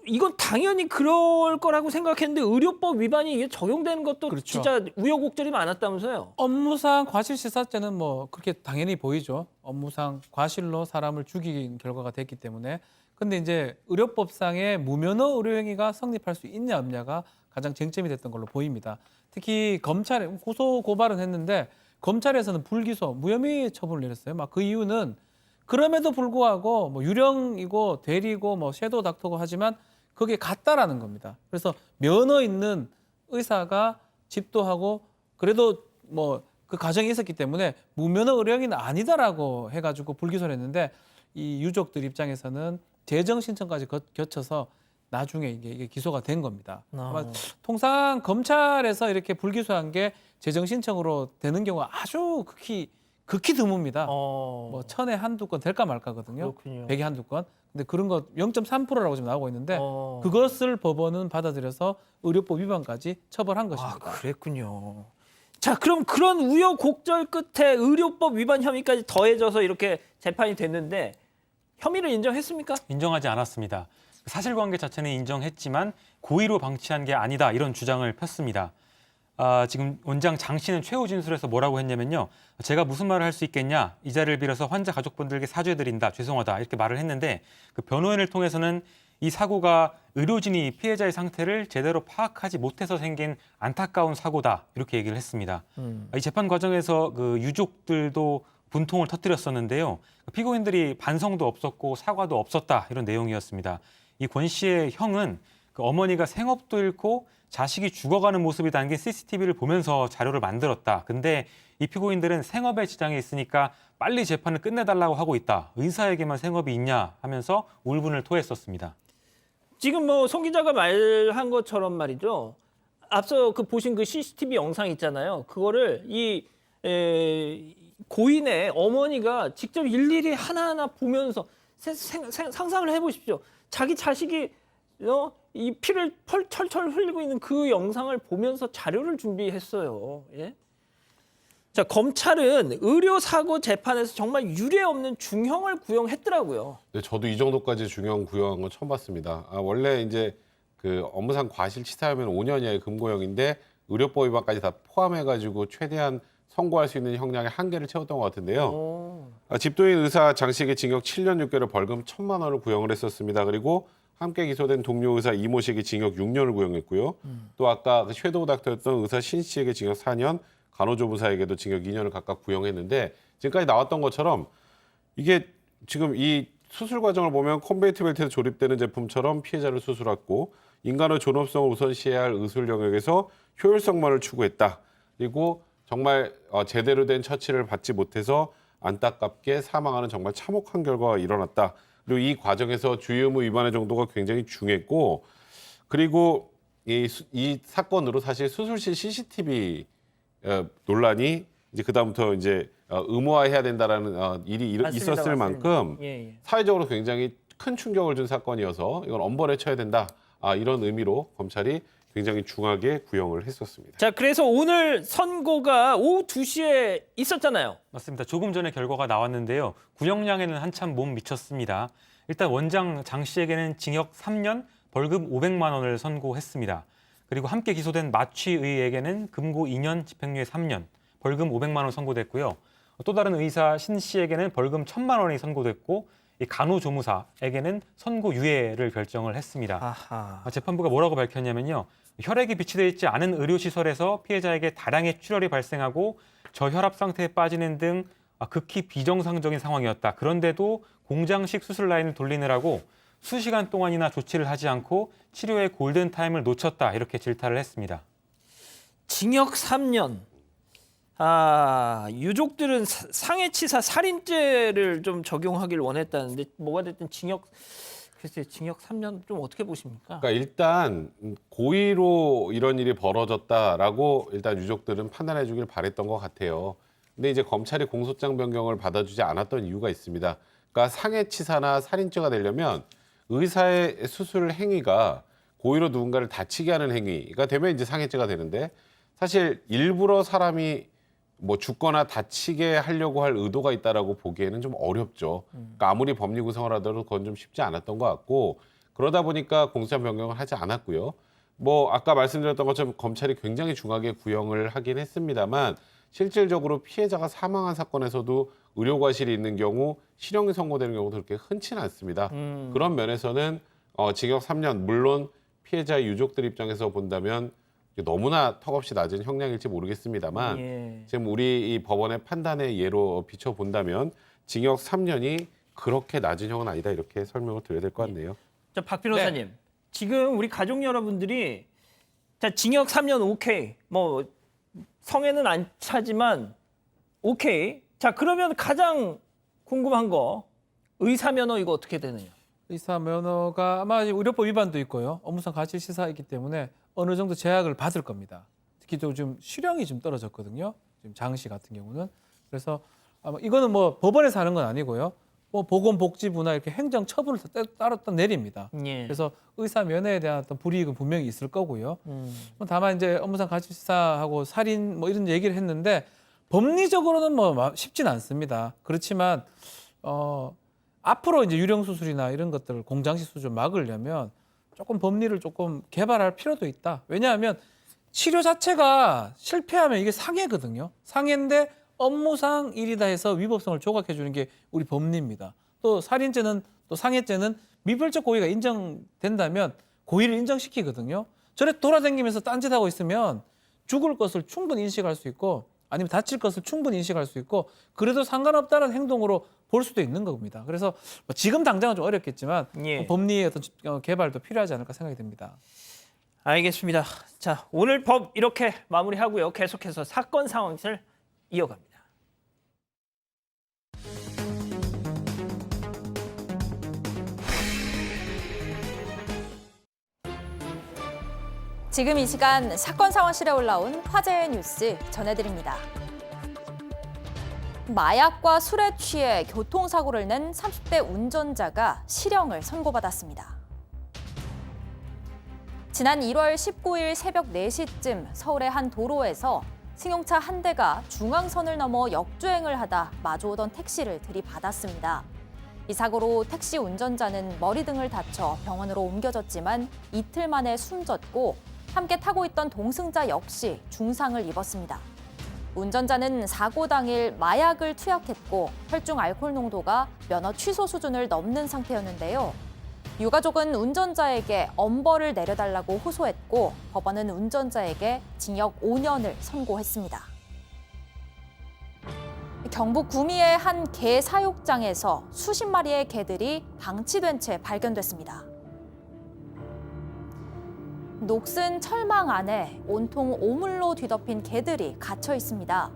A: 이건 당연히 그럴 거라고 생각했는데 의료법 위반이 이게 적용되는 것도
F: 그렇죠.
A: 진짜 우여곡절이 많았다면서요.
F: 업무상 과실치사죄는 뭐 그렇게 당연히 보이죠. 업무상 과실로 사람을 죽이는 결과가 됐기 때문에. 근데 이제 의료법상의 무면허 의료행위가 성립할 수 있냐 없냐가 가장 쟁점이 됐던 걸로 보입니다. 특히 검찰에 고소 고발은 했는데 검찰에서는 불기소, 무혐의 처분을 내렸어요. 막 그 이유는 그럼에도 불구하고 뭐 유령이고 대리고 뭐 섀도우 닥터고 하지만 그게 같다라는 겁니다. 그래서 면허 있는 의사가 집도하고 그래도 뭐 그 가정이 있었기 때문에 무면허 의료행위는 아니다라고 해가지고 불기소를 했는데 이 유족들 입장에서는 재정 신청까지 거쳐서 나중에 이게 기소가 된 겁니다. 아마 통상 검찰에서 이렇게 불기소한 게 재정 신청으로 되는 경우가 아주 극히 드뭅니다. 뭐 1000에 한두 건 될까 말까거든요.
A: 그렇군요.
F: 100에 한두 건. 근데 그런 거 0.3%라고 지금 나오고 있는데 그것을 법원은 받아들여서 의료법 위반까지 처벌한 것입니다.
A: 그랬군요. 자, 그럼 그런 우여곡절 끝에 의료법 위반 혐의까지 더해져서 이렇게 재판이 됐는데 혐의를 인정했습니까?
E: 인정하지 않았습니다. 사실관계 자체는 인정했지만 고의로 방치한 게 아니다 이런 주장을 폈습니다. 지금 원장 장 씨는 최후 진술에서 뭐라고 했냐면요. 제가 무슨 말을 할 수 있겠냐. 이 자리를 빌어서 환자 가족분들께 사죄드린다. 죄송하다. 이렇게 말을 했는데 그 변호인을 통해서는 이 사고가 의료진이 피해자의 상태를 제대로 파악하지 못해서 생긴 안타까운 사고다. 이렇게 얘기를 했습니다. 이 재판 과정에서 그 유족들도 분통을 터뜨렸었는데요. 피고인들이 반성도 없었고 사과도 없었다. 이런 내용이었습니다. 이 권 씨의 형은 그 어머니가 생업도 잃고 자식이 죽어가는 모습이 담긴 CCTV를 보면서 자료를 만들었다. 근데 이 피고인들은 생업에 지장이 있으니까 빨리 재판을 끝내달라고 하고 있다. 의사에게만 생업이 있냐 하면서 울분을 토했었습니다.
A: 지금 뭐 송 기자가 말한 것처럼 말이죠. 앞서 그 보신 그 CCTV 영상 있잖아요. 그거를 이 고인의 어머니가 직접 일일이 하나하나 보면서 상상을 해보십시오. 자기 자식이 이 피를 철철 흘리고 있는 그 영상을 보면서 자료를 준비했어요. 예? 자, 검찰은 의료사고 재판에서 정말 유례 없는 중형을 구형했더라고요.
D: 네, 저도 이 정도까지 중형 구형한 건 처음 봤습니다. 원래 이제 그 업무상 과실치사하면 5년 이하의 금고형인데 의료법 위반까지 다 포함해가지고 최대한 선고할 수 있는 형량의 한계를 채웠던 것 같은데요. 집도인 의사 장 씨에게 징역 7년 6개월 벌금 1,000만 원을 구형을 했었습니다. 그리고 함께 기소된 동료 의사 이모 씨에게 징역 6년을 구형했고요. 또 아까 그 섀도우 닥터였던 의사 신 씨에게 징역 4년, 간호조무사에게도 징역 2년을 각각 구형했는데 지금까지 나왔던 것처럼 이게 지금 이 수술 과정을 보면 컨베이트 벨트에 조립되는 제품처럼 피해자를 수술했고 인간의 존엄성을 우선시해야 할 의술 영역에서 효율성만을 추구했다. 그리고 정말 제대로 된 처치를 받지 못해서 안타깝게 사망하는 정말 참혹한 결과가 일어났다. 그리고 이 과정에서 주의 의무 위반의 정도가 굉장히 중했고 그리고 이 사건으로 사실 수술실 CCTV 논란이 이제 그다음부터 이제 의무화해야 된다라는 일이
A: 맞습니다,
D: 있었을
A: 맞습니다.
D: 만큼
A: 예.
D: 사회적으로 굉장히 큰 충격을 준 사건이어서 이건 엄벌에 쳐야 된다. 이런 의미로 검찰이 굉장히 중하게 구형을 했었습니다.
A: 자, 그래서 오늘 선고가 오후 2시에 있었잖아요.
E: 맞습니다. 조금 전에 결과가 나왔는데요. 구형량에는 한참 못 미쳤습니다. 일단 원장 장 씨에게는 징역 3년, 벌금 500만 원을 선고했습니다. 그리고 함께 기소된 마취의에게는 금고 2년, 집행유예 3년, 벌금 500만 원 선고됐고요. 또 다른 의사 신 씨에게는 벌금 1,000만 원이 선고됐고 이 간호조무사에게는 선고유예를 결정을 했습니다.
A: 아하.
E: 재판부가 뭐라고 밝혔냐면요. 혈액이 비치되어 있지 않은 의료시설에서 피해자에게 다량의 출혈이 발생하고 저혈압 상태에 빠지는 등 극히 비정상적인 상황이었다. 그런데도 공장식 수술 라인을 돌리느라고 수시간 동안이나 조치를 하지 않고 치료의 골든타임을 놓쳤다. 이렇게 질타를 했습니다.
A: 징역 3년. 유족들은 상해치사 살인죄를 좀 적용하길 원했다는데 뭐가 됐든 글쎄 징역 3년 좀 어떻게 보십니까?
D: 그러니까 일단 고의로 이런 일이 벌어졌다라고 일단 유족들은 판단해 주길 바랬던 것 같아요. 근데 이제 검찰이 공소장 변경을 받아주지 않았던 이유가 있습니다. 그러니까 상해치사나 살인죄가 되려면 의사의 수술 행위가 고의로 누군가를 다치게 하는 행위가 되면 이제 상해죄가 되는데 사실 일부러 사람이 뭐 죽거나 다치게 하려고 할 의도가 있다라고 보기에는 좀 어렵죠. 그러니까 아무리 법리 구성을 하더라도 그건 좀 쉽지 않았던 것 같고 그러다 보니까 공소장 변경을 하지 않았고요. 뭐 아까 말씀드렸던 것처럼 검찰이 굉장히 중하게 구형을 하긴 했습니다만 실질적으로 피해자가 사망한 사건에서도 의료과실이 있는 경우 실형이 선고되는 경우도 그렇게 흔치는 않습니다. 그런 면에서는 징역 3년 물론 피해자 유족들 입장에서 본다면 너무나 턱없이 낮은 형량일지 모르겠습니다만
A: 예.
D: 지금 우리 이 법원의 판단의 예로 비춰본다면 징역 3년이 그렇게 낮은 형은 아니다 이렇게 설명을 드려야 될 것 같네요.
A: 자, 박 변호사님. 지금 우리 가족 여러분들이 자, 징역 3년 오케이. 뭐 성에는 안 차지만 오케이. 자, 그러면 가장 궁금한 거 의사 면허 이거 어떻게 되느냐?
F: 의사 면허가 아마 의료법 위반도 있고요. 업무상 과실치사이기 때문에 어느 정도 제약을 받을 겁니다. 특히 또 좀 실형이 좀 떨어졌거든요. 지금 장 씨 같은 경우는. 그래서 아마 이거는 뭐 법원에서 하는 건 아니고요. 뭐 보건복지부나 이렇게 행정 처분을 따로 내립니다.
A: 예.
F: 그래서 의사 면허에 대한 어떤 불이익은 분명히 있을 거고요. 다만 이제 업무상 과실치사하고 살인 뭐 이런 얘기를 했는데 법리적으로는 뭐 쉽진 않습니다. 그렇지만 앞으로 이제 유령 수술이나 이런 것들을 공장식 수술 막으려면 조금 법리를 조금 개발할 필요도 있다. 왜냐하면 치료 자체가 실패하면 이게 상해거든요. 상해인데 업무상 일이다 해서 위법성을 조각해 주는 게 우리 법리입니다. 또 살인죄는 또 상해죄는 미별적 고의가 인정된다면 고의를 인정시키거든요. 저래 돌아다니면서 딴짓하고 있으면 죽을 것을 충분히 인식할 수 있고 아니면 다칠 것을 충분히 인식할 수 있고 그래도 상관없다는 행동으로 볼 수도 있는 겁니다. 그래서 지금 당장은 좀 어렵겠지만
A: 예.
F: 법리의 어떤 개발도 필요하지 않을까 생각이 듭니다.
A: 알겠습니다. 자, 오늘 법 이렇게 마무리하고요. 계속해서 사건 상황을 이어갑니다.
I: 지금 이 시간 사건 상황실에 올라온 화제의 뉴스 전해드립니다. 마약과 술에 취해 교통사고를 낸 30대 운전자가 실형을 선고받았습니다. 지난 1월 19일 새벽 4시쯤 서울의 한 도로에서 승용차 한 대가 중앙선을 넘어 역주행을 하다 마주오던 택시를 들이받았습니다. 이 사고로 택시 운전자는 머리 등을 다쳐 병원으로 옮겨졌지만 이틀 만에 숨졌고 함께 타고 있던 동승자 역시 중상을 입었습니다. 운전자는 사고 당일 마약을 투약했고 혈중 알코올 농도가 면허 취소 수준을 넘는 상태였는데요. 유가족은 운전자에게 엄벌을 내려달라고 호소했고 법원은 운전자에게 징역 5년을 선고했습니다. 경북 구미의 한 개 사육장에서 수십 마리의 개들이 방치된 채 발견됐습니다. 녹슨 철망 안에 온통 오물로 뒤덮인 개들이 갇혀 있습니다.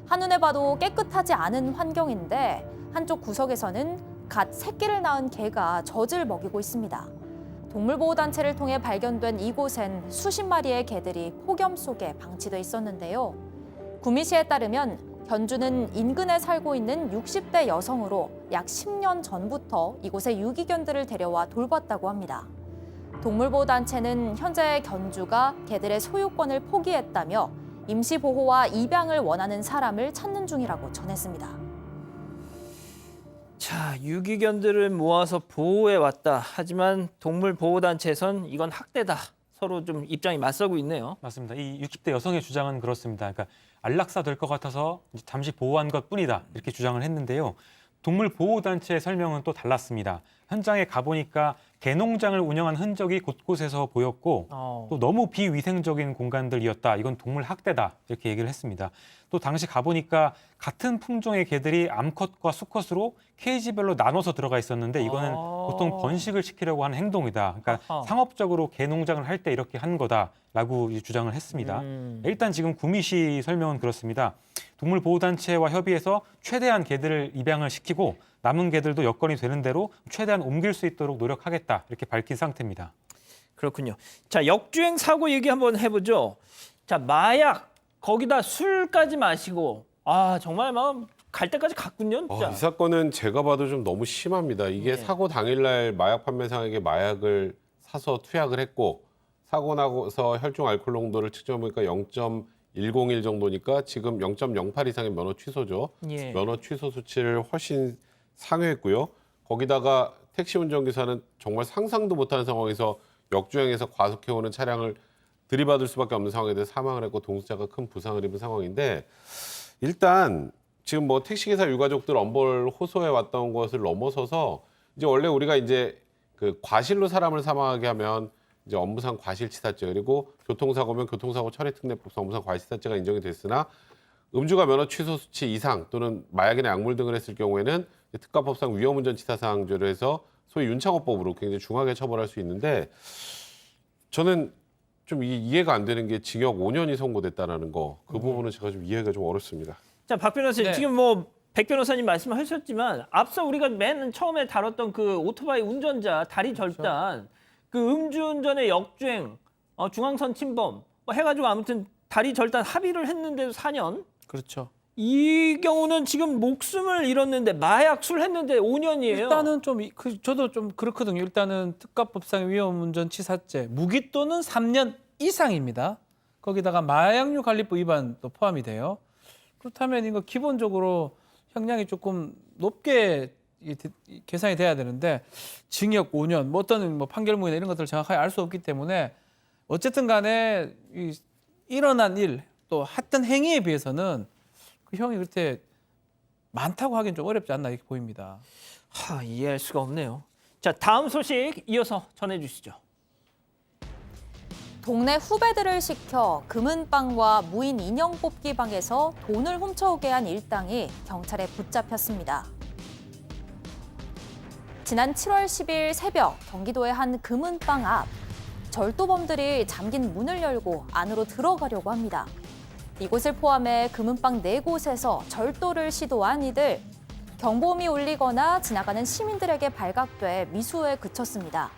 I: 한눈에 봐도 깨끗하지 않은 환경인데 한쪽 구석에서는 갓 새끼를 낳은 개가 젖을 먹이고 있습니다. 동물보호단체를 통해 발견된 이곳엔 수십 마리의 개들이 폭염 속에 방치돼 있었는데요. 구미시에 따르면 견주는 인근에 살고 있는 60대 여성으로 약 10년 전부터 이곳에 유기견들을 데려와 돌봤다고 합니다. 동물보호단체는 현재 견주가 개들의 소유권을 포기했다며 임시보호와 입양을 원하는 사람을 찾는 중이라고 전했습니다.
A: 자, 유기견들을 모아서 보호해왔다. 하지만 동물보호단체에선 이건 학대다. 서로 좀 입장이 맞서고 있네요.
E: 맞습니다. 이 60대 여성의 주장은 그렇습니다. 그러니까 안락사 될 것 같아서 잠시 보호한 것뿐이다. 이렇게 주장을 했는데요. 동물보호단체의 설명은 또 달랐습니다. 현장에 가보니까 개농장을 운영한 흔적이 곳곳에서 보였고 또 너무 비위생적인 공간들이었다. 이건 동물 학대다. 이렇게 얘기를 했습니다. 또 당시 가보니까 같은 품종의 개들이 암컷과 수컷으로 케이지별로 나눠서 들어가 있었는데 이거는 보통 번식을 시키려고 하는 행동이다. 그러니까 상업적으로 개농장을 할 때 이렇게 한 거다라고 주장을 했습니다. 일단 지금 구미시 설명은 그렇습니다. 동물보호단체와 협의해서 최대한 개들을 입양을 시키고 남은 개들도 여건이 되는 대로 최대한 옮길 수 있도록 노력하겠다. 이렇게 밝힌 상태입니다.
A: 그렇군요. 자, 역주행 사고 얘기 한번 해보죠. 자, 마약, 거기다 술까지 마시고 정말 막 갈 때까지 갔군요. 진짜.
D: 이 사건은 제가 봐도 좀 너무 심합니다. 이게 사고 당일날 마약 판매상에게 마약을 사서 투약을 했고 사고 나서 혈중 알코올 농도를 측정해보니까 0.101 정도니까 지금 0.08 이상의 면허 취소죠.
A: 예.
D: 면허 취소 수치를 훨씬 상회했고요. 거기다가 택시 운전기사는 정말 상상도 못하는 상황에서 역주행해서 과속해오는 차량을 들이받을 수밖에 없는 상황에 대해 사망을 했고 동승자가 큰 부상을 입은 상황인데 일단 지금 뭐 택시기사 유가족들 엄벌 호소해 왔던 것을 넘어서서 이제 원래 우리가 이제 그 과실로 사람을 사망하게 하면 이제 업무상 과실치사죄 그리고 교통사고면 교통사고 처리특례법상 업무상 과실치사죄가 인정이 됐으나 음주가 면허 취소 수치 이상 또는 마약이나 약물 등을 했을 경우에는 특가법상 위험운전치사상죄로 해서 소위 윤창호법으로 굉장히 중하게 처벌할 수 있는데 저는 좀 이해가 안 되는 게 징역 5년이 선고됐다는 거. 그 부분은 제가 좀 이해가 좀 어렵습니다.
A: 자, 박 변호사님,
F: 네.
A: 지금 뭐 백 변호사님 말씀하셨지만 앞서 우리가 맨 처음에 다뤘던 그 오토바이 운전자 다리 절단, 그 음주운전의 역주행, 중앙선 침범 뭐 해가지고 아무튼 다리 절단 합의를 했는데도 4년.
F: 그렇죠.
A: 이 경우는 지금 목숨을 잃었는데 마약 술 했는데 5년이에요.
F: 일단은 저도 좀 그렇거든요. 일단은 특가법상 위험운전치사죄 무기 또는 3년 이상입니다. 거기다가 마약류 관리법 위반도 포함이 돼요. 그렇다면 이거 기본적으로 형량이 조금 높게 계산이 돼야 되는데 징역 5년, 뭐 어떤 뭐 판결문이나 이런 것들을 정확하게 알 수 없기 때문에 어쨌든 간에 일어난 일 또 했던 행위에 비해서는 그 형이 그렇게 많다고 하기는 좀 어렵지 않나 이렇게 보입니다.
A: 이해할 수가 없네요. 자, 다음 소식 이어서 전해주시죠.
I: 동네 후배들을 시켜 금은방과 무인 인형 뽑기 방에서 돈을 훔쳐오게 한 일당이 경찰에 붙잡혔습니다. 지난 7월 10일 새벽 경기도의 한 금은방 앞 절도범들이 잠긴 문을 열고 안으로 들어가려고 합니다. 이곳을 포함해 금은방 4곳에서 절도를 시도한 이들, 경보음이 울리거나 지나가는 시민들에게 발각돼 미수에 그쳤습니다.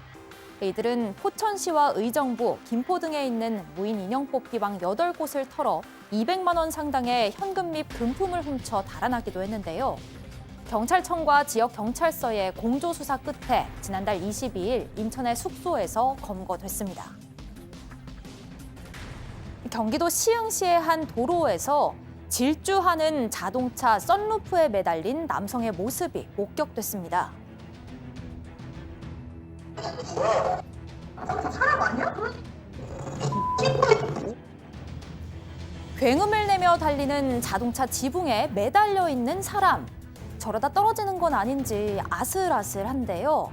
I: 이들은 포천시와 의정부, 김포 등에 있는 무인 인형 뽑기방 8곳을 털어 200만 원 상당의 현금 및 금품을 훔쳐 달아나기도 했는데요. 경찰청과 지역 경찰서의 공조 수사 끝에 지난달 22일 인천의 숙소에서 검거됐습니다. 경기도 시흥시의 한 도로에서 질주하는 자동차 썬루프에 매달린 남성의 모습이 목격됐습니다. 굉음을 내며 달리는 자동차 지붕에 매달려 있는 사람. 저러다 떨어지는 건 아닌지 아슬아슬한데요.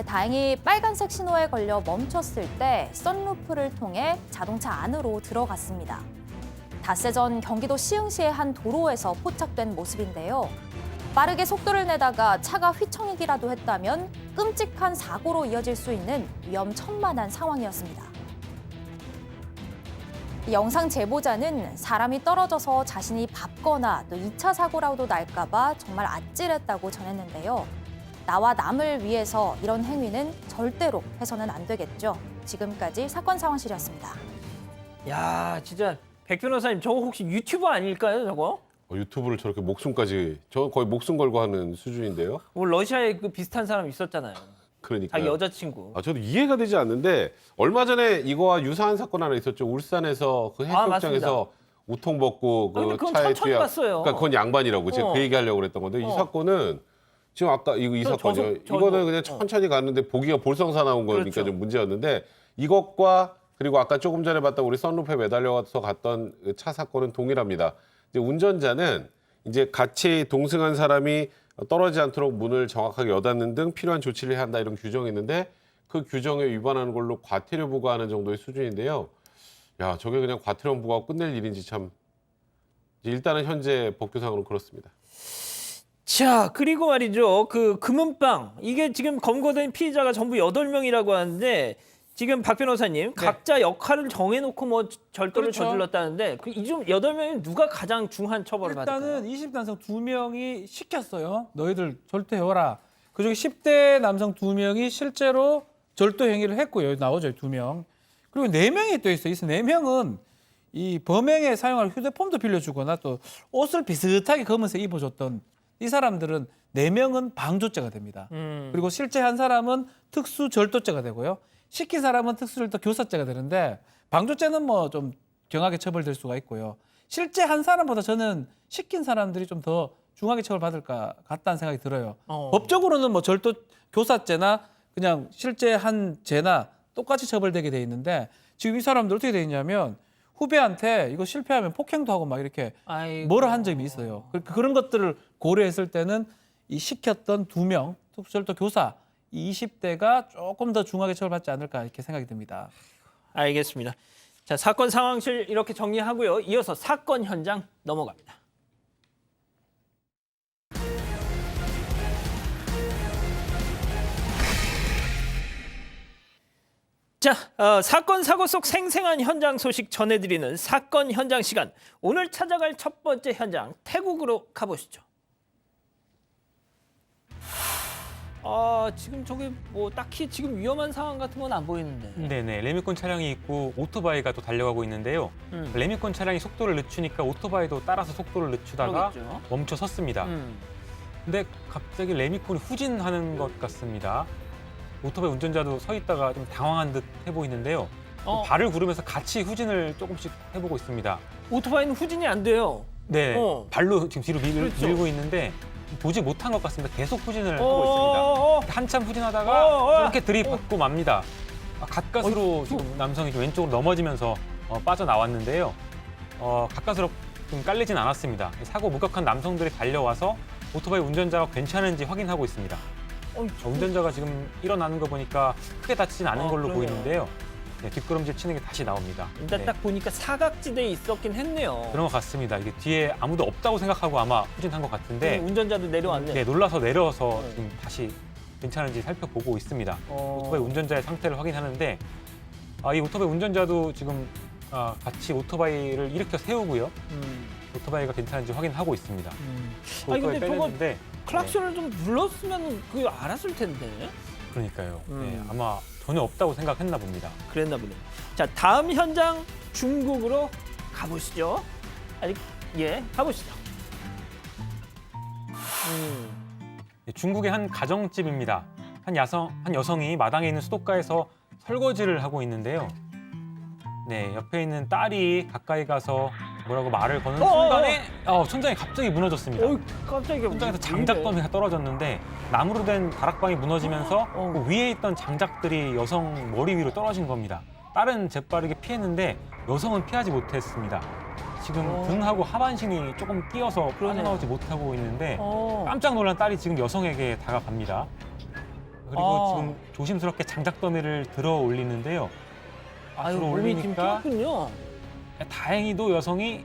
I: 다행히 빨간색 신호에 걸려 멈췄을 때 썬루프를 통해 자동차 안으로 들어갔습니다. 닷새 전 경기도 시흥시의 한 도로에서 포착된 모습인데요. 빠르게 속도를 내다가 차가 휘청이기라도 했다면 끔찍한 사고로 이어질 수 있는 위험천만한 상황이었습니다. 이 영상 제보자는 사람이 떨어져서 자신이 밟거나 또 2차 사고라도 날까 봐 정말 아찔했다고 전했는데요. 나와 남을 위해서 이런 행위는 절대로 해서는 안 되겠죠. 지금까지 사건 상황실이었습니다.
A: 야, 진짜 백 변호사님 저거 혹시 유튜버 아닐까요, 저거?
D: 유튜브를 저렇게 목숨까지 저 거의 목숨 걸고 하는 수준인데요.
A: 뭐 러시아에 그 비슷한 사람 있었잖아요.
D: 그러니까
A: 자기 여자친구.
D: 저도 이해가 되지 않는데 얼마 전에 이거와 유사한 사건 하나 있었죠. 울산에서 그 해수욕장에서 우통 벗고
A: 근데
D: 그
A: 그건
D: 차에
A: 천천히
D: 뒤에
A: 갔어요.
D: 그러니까 그건 양반이라고 제가 그 얘기하려고 그랬던 건데 이 사건은 지금 아까 이 사건이요. 이거는 그냥 천천히 갔는데 보기가 볼성사 나온 거니까
A: 그렇죠.
D: 좀 문제였는데 이것과 그리고 아까 조금 전에 봤던 우리 선루프에 매달려서 갔던 그 차 사건은 동일합니다. 이제 운전자는 이제 같이 동승한 사람이 떨어지지 않도록 문을 정확하게 여닫는 등 필요한 조치를 해야 한다 이런 규정이 있는데 그 규정에 위반하는 걸로 과태료 부과하는 정도의 수준인데요. 야, 저게 그냥 과태료 부과하고 끝낼 일인지 참 일단은 현재 법규상으로 그렇습니다.
A: 자, 그리고 말이죠. 그 금은방. 이게 지금 검거된 피의자가 전부 8명이라고 하는데 지금 박 변호사님 각자 역할을 정해놓고 뭐 절도를
F: 그렇죠.
A: 저질렀다는데 이 좀 8명이 누가 가장 중한 처벌을 받을까요?
F: 일단은 20대 남성 2명이 시켰어요. 너희들 절도해오라. 그중에 10대 남성 2명이 실제로 절도 행위를 했고요. 여기 나오죠, 2명. 그리고 4명이 또 있어요. 이 4명은 이 범행에 사용할 휴대폰도 빌려주거나 또 옷을 비슷하게 검은색 입어줬던 이 사람들은 4명은 방조죄가 됩니다. 그리고 실제 한 사람은 특수절도죄가 되고요. 시킨 사람은 특수절도 교사죄가 되는데 방조죄는 뭐 좀 경하게 처벌될 수가 있고요. 실제 한 사람보다 저는 시킨 사람들이 좀 더 중하게 처벌받을 것 같다는 생각이 들어요. 법적으로는 뭐 절도 교사죄나 그냥 실제 한 죄나 똑같이 처벌되게 돼 있는데 지금 이 사람들 어떻게 돼 있냐면 후배한테 이거 실패하면 폭행도 하고 막 이렇게 뭐라 한 적이 있어요. 그런 것들을 고려했을 때는 이 시켰던 2명 특수절도 교사 20대가 조금 더 중하게 처벌받지 않을까 이렇게 생각이 듭니다.
A: 알겠습니다. 자, 사건 상황실 이렇게 정리하고요. 이어서 사건 현장 넘어갑니다. 자, 사건 사고 속 생생한 현장 소식 전해드리는 사건 현장 시간. 오늘 찾아갈 첫 번째 현장 태국으로 가보시죠. 지금 저게 뭐 딱히 지금 위험한 상황 같은 건 안 보이는데.
E: 네네, 레미콘 차량이 있고 오토바이가 또 달려가고 있는데요. 레미콘 차량이 속도를 늦추니까 오토바이도 따라서 속도를 늦추다가
A: 그러겠죠.
E: 멈춰 섰습니다. 근데 갑자기 레미콘이 후진하는 것 같습니다. 오토바이 운전자도 서 있다가 좀 당황한 듯 해 보이는데요. 발을 구르면서 같이 후진을 조금씩 해보고 있습니다.
A: 오토바이는 후진이 안 돼요.
E: 네, 발로 지금 뒤로
A: 그렇죠.
E: 밀고 있는데 보지 못한 것 같습니다. 계속 후진을 하고 있습니다. 한참 후진하다가 이렇게 들이받고 맙니다. 가까스로 지금 남성이 좀 왼쪽으로 넘어지면서 빠져나왔는데요. 가까스로 좀 깔리진 않았습니다. 사고 목격한 남성들이 달려와서 오토바이 운전자가 괜찮은지 확인하고 있습니다. 운전자가 지금 일어나는 거 보니까 크게 다치진 않은 걸로
A: 그러네요.
E: 보이는데요. 네, 뒷걸음질 치는 게 다시 나옵니다.
A: 일단
E: 네,
A: 딱 보니까 사각지대에 있었긴 했네요.
E: 그런 것 같습니다. 이게 뒤에 아무도 없다고 생각하고 아마 후진한 것 같은데
A: 운전자도 내려왔네.
E: 네, 놀라서 내려서 지금 다시 괜찮은지 살펴보고 있습니다. 오토바이 운전자의 상태를 확인하는데 이 오토바이 운전자도 지금 같이 오토바이를 일으켜 세우고요. 오토바이가 괜찮은지 확인하고 있습니다.
A: 아니, 근데
E: 오토바이
A: 저거
E: 빼냈는데
A: 클락션을 좀 눌렀으면 그거 알았을 텐데.
E: 그러니까요. 네, 아마 전혀 없다고 생각했나 봅니다.
A: 그랬나 보네요. 자, 다음 현장 중국으로 가보시죠. 가보시죠.
E: 네, 중국의 한 가정집입니다. 한 여성이 마당에 있는 수도가에서 설거지를 하고 있는데요. 네, 옆에 있는 딸이 가까이 가서 뭐라고 말을 거는 순간에 천장이 갑자기 무너졌습니다.
A: 깜짝이야.
E: 천장에서 장작더미가 떨어졌는데 나무로 된 다락방이 무너지면서 그 위에 있던 장작들이 여성 머리 위로 떨어진 겁니다. 딸은 재빠르게 피했는데 여성은 피하지 못했습니다. 지금 등하고 하반신이 조금 끼어서 빠져나오지 못하고 있는데 깜짝 놀란 딸이 지금 여성에게 다가갑니다. 그리고 지금 조심스럽게 장작더미를 들어 올리는데요.
A: 몸이 지금
E: 올리니까
A: 뛰었군요.
E: 다행히도 여성이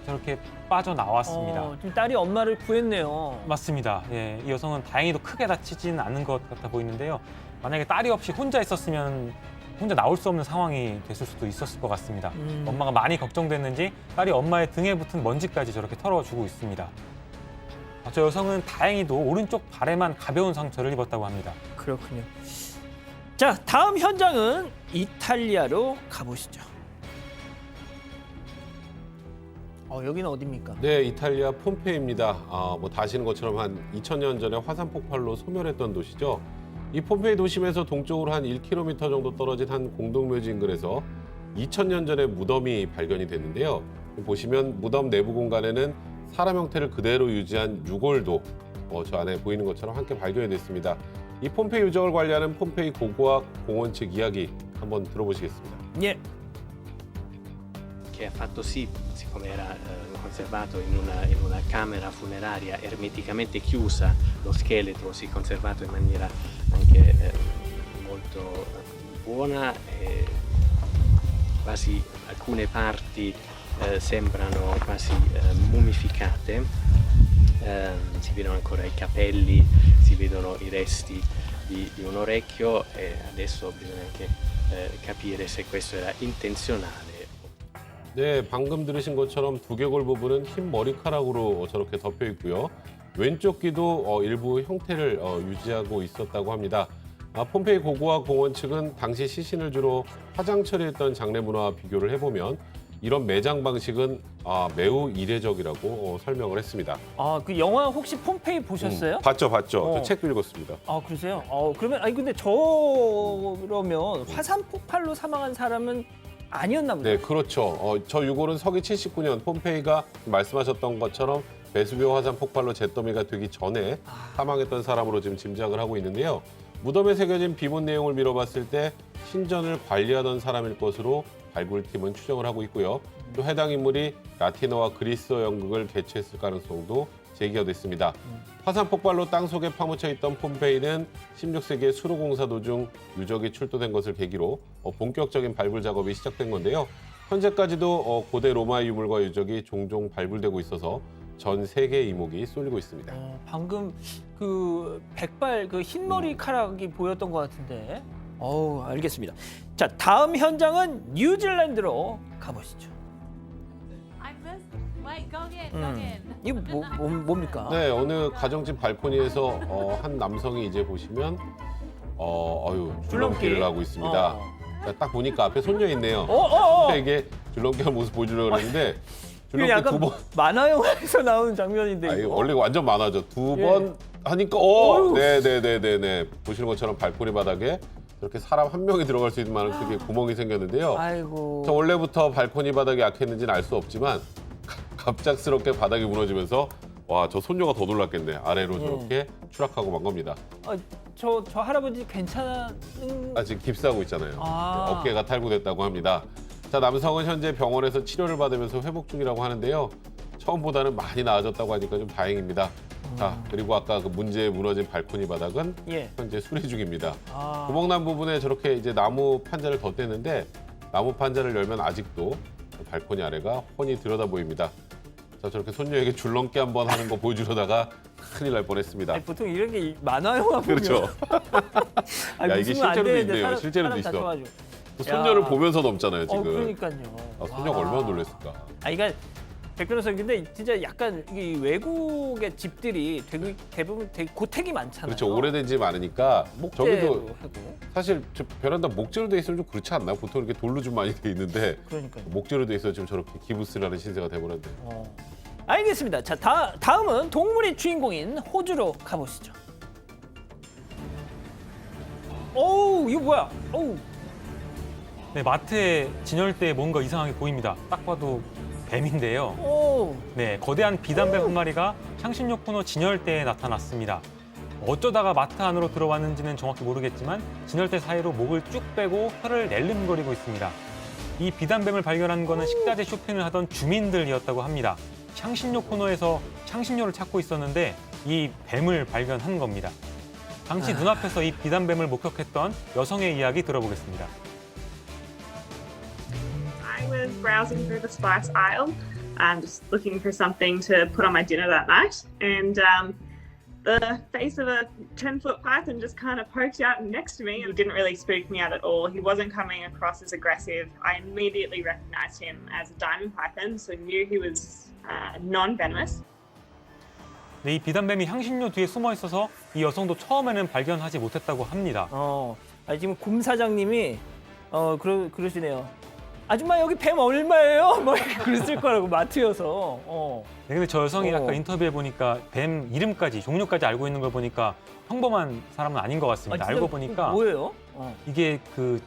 E: 저렇게 빠져나왔습니다.
A: 지금 딸이 엄마를 구했네요.
E: 맞습니다. 예, 이 여성은 다행히도 크게 다치진 않은 것 같아 보이는데요. 만약에 딸이 없이 혼자 있었으면 혼자 나올 수 없는 상황이 됐을 수도 있었을 것 같습니다. 엄마가 많이 걱정됐는지 딸이 엄마의 등에 붙은 먼지까지 저렇게 털어주고 있습니다. 저 여성은 다행히도 오른쪽 발에만 가벼운 상처를 입었다고 합니다.
A: 그렇군요. 자, 다음 현장은 이탈리아로 가보시죠. 여기는 어디입니까?
D: 네, 이탈리아 폼페이입니다. 뭐 다 아시는 것처럼 한 2000년 전에 화산 폭발로 소멸했던 도시죠. 이 폼페이 도심에서 동쪽으로 한 1km 정도 떨어진 한 공동묘지 인근에서 2000년 전에 무덤이 발견이 됐는데요. 보시면 무덤 내부 공간에는 사람 형태를 그대로 유지한 유골도 저 안에 보이는 것처럼 함께 발견이 됐습니다. 이 폼페이 유적을 관리하는 폼페이 고고학 공원 측 이야기 한번 들어보시겠습니다.
A: 예.
J: Che ha fatto sì, siccome era conservato in una camera funeraria ermeticamente chiusa, lo scheletro si è conservato in maniera anche molto buona, quasi alcune parti sembrano quasi mummificate, si vedono ancora i capelli, si vedono i resti di un orecchio e adesso bisogna anche capire se questo era intenzionale.
D: 네, 방금 들으신 것처럼 두개골 부분은 흰 머리카락으로 저렇게 덮여 있고요. 왼쪽 귀도 일부 형태를 유지하고 있었다고 합니다. 폼페이 고고학 공원 측은 당시 시신을 주로 화장 처리했던 장례 문화와 비교를 해보면 이런 매장 방식은 매우 이례적이라고 설명을 했습니다.
A: 그 영화 혹시 폼페이 보셨어요?
D: 봤죠. 저 책도 읽었습니다.
A: 그러세요? 그러면 근데 저러면 화산 폭발로 사망한 사람은 아니었나 보죠?
D: 네, 그렇죠. 저 유골은 서기 79년 폼페이가 말씀하셨던 것처럼 베수비오 화산 폭발로 잿더미가 되기 전에 사망했던 사람으로 지금 짐작을 하고 있는데요. 무덤에 새겨진 비문 내용을 미뤄봤을 때 신전을 관리하던 사람일 것으로 발굴팀은 추정을 하고 있고요. 또 해당 인물이 라틴어와 그리스어 연극을 개최했을 가능성도 제기가 됐습니다. 화산 폭발로 땅속에 파묻혀 있던 폼페이는 16세기의 수로 공사 도중 유적이 출토된 것을 계기로 본격적인 발굴 작업이 시작된 건데요. 현재까지도 고대 로마 유물과 유적이 종종 발굴되고 있어서 전 세계 이목이 쏠리고 있습니다.
A: 방금 그 백발 그 흰머리카락이 보였던 것 같은데. 알겠습니다. 자, 다음 현장은 뉴질랜드로 가보시죠. 이거 뭡니까?
D: 네, 어느 가정집 발코니에서 한 남성이 이제 보시면 줄넘기를 하고 있습니다. 자, 딱 보니까 앞에 손녀 있네요. 이게 줄넘기 하는 모습 보여주려고 그랬는데 줄넘기
A: 약간
D: 2번.
A: 만화 영화에서 나오는 장면인데.
D: 이거 원래 완전 만화죠. 2번 하니까 네네네네네 보시는 것처럼 발코니 바닥에 이렇게 사람 한 명이 들어갈 수 있는 만한 크기의 구멍이 생겼는데요.
A: 아이고.
D: 저 원래부터 발코니 바닥이 약했는지는 알 수 없지만 갑작스럽게 바닥이 무너지면서 저 손녀가 더 놀랐겠네. 아래로 저렇게 추락하고 만 겁니다.
A: 저 할아버지 괜찮은?
D: 지금 깁스하고 있잖아요. 어깨가 탈구됐다고 합니다. 자, 남성은 현재 병원에서 치료를 받으면서 회복 중이라고 하는데요. 처음보다는 많이 나아졌다고 하니까 좀 다행입니다. 자, 그리고 아까 그 문제에 무너진 발코니 바닥은 현재 수리 중입니다. 구멍난 부분에 저렇게 이제 나무 판자를 덧댔는데 나무 판자를 열면 아직도 발코니 아래가 훤히 들여다 보입니다. 자, 저렇게 손녀에게 줄넘기 한번 하는 거 보여주려다가 큰일 날 뻔했습니다.
A: 보통 이런 게 만화 영화 보면.
D: 그렇죠. 이게 실제로도 있네요. 실제로도 있어. 또 손녀를 보면서 넘잖아요, 지금.
A: 그러니까요.
D: 손녀가 얼마나 놀랐을까.
A: 그러니까 백 변호사 근데 진짜 약간 이 외국의 집들이 대부분 되게 고택이 많잖아요.
D: 그렇죠. 오래된 집 많으니까 저기도
A: 하고.
D: 사실 저 베란다 목재로 돼 있으면 좀 그렇지 않나요? 보통 이렇게 돌로 좀 많이 돼 있는데
A: 그러니까요.
D: 목재로 돼 있어 지금 저렇게 기부스라는 신세가 돼버렸네.
A: 알겠습니다. 자, 다음은 동물의 주인공인 호주로 가보시죠. 이거 뭐야?
E: 네, 마트의 진열대에 뭔가 이상하게 보입니다. 딱 봐도 뱀인데요. 네, 거대한 비단뱀 한 마리가 향신료 코너 진열대에 나타났습니다. 어쩌다가 마트 안으로 들어왔는지는 정확히 모르겠지만 진열대 사이로 목을 쭉 빼고 혀를 낼름거리고 있습니다. 이 비단뱀을 발견한 거는 식자재 쇼핑을 하던 주민들이었다고 합니다. 향신료 코너에서 향신료를 찾고 있었는데 이 뱀을 발견한 겁니다. 당시 눈앞에서 이 비단뱀을 목격했던 여성의 이야기 들어보겠습니다.
K: I was browsing through the spice aisle just looking for something to put on my dinner that night. And the face of a 10-foot python just kind of poked out next to me. It didn't really spook me out at all. He wasn't coming across as aggressive. I immediately recognized him as a diamond python, so knew he was non-venomous.
E: 네, 이 비단뱀이 향신료 뒤에 숨어 있어서 이 여성도 처음에는 발견하지 못했다고 합니다.
A: 지금 곰 사장님이 그러시네요. 아줌마 여기 뱀 얼마예요? 뭐 이렇게 그랬을 거라고 마트여서.
E: 네, 근데 저 여성이 아까 인터뷰해 보니까 뱀 이름까지 종류까지 알고 있는 걸 보니까 평범한 사람은 아닌 것 같습니다. 알고 보니까
A: 뭐예요?
E: 이게 그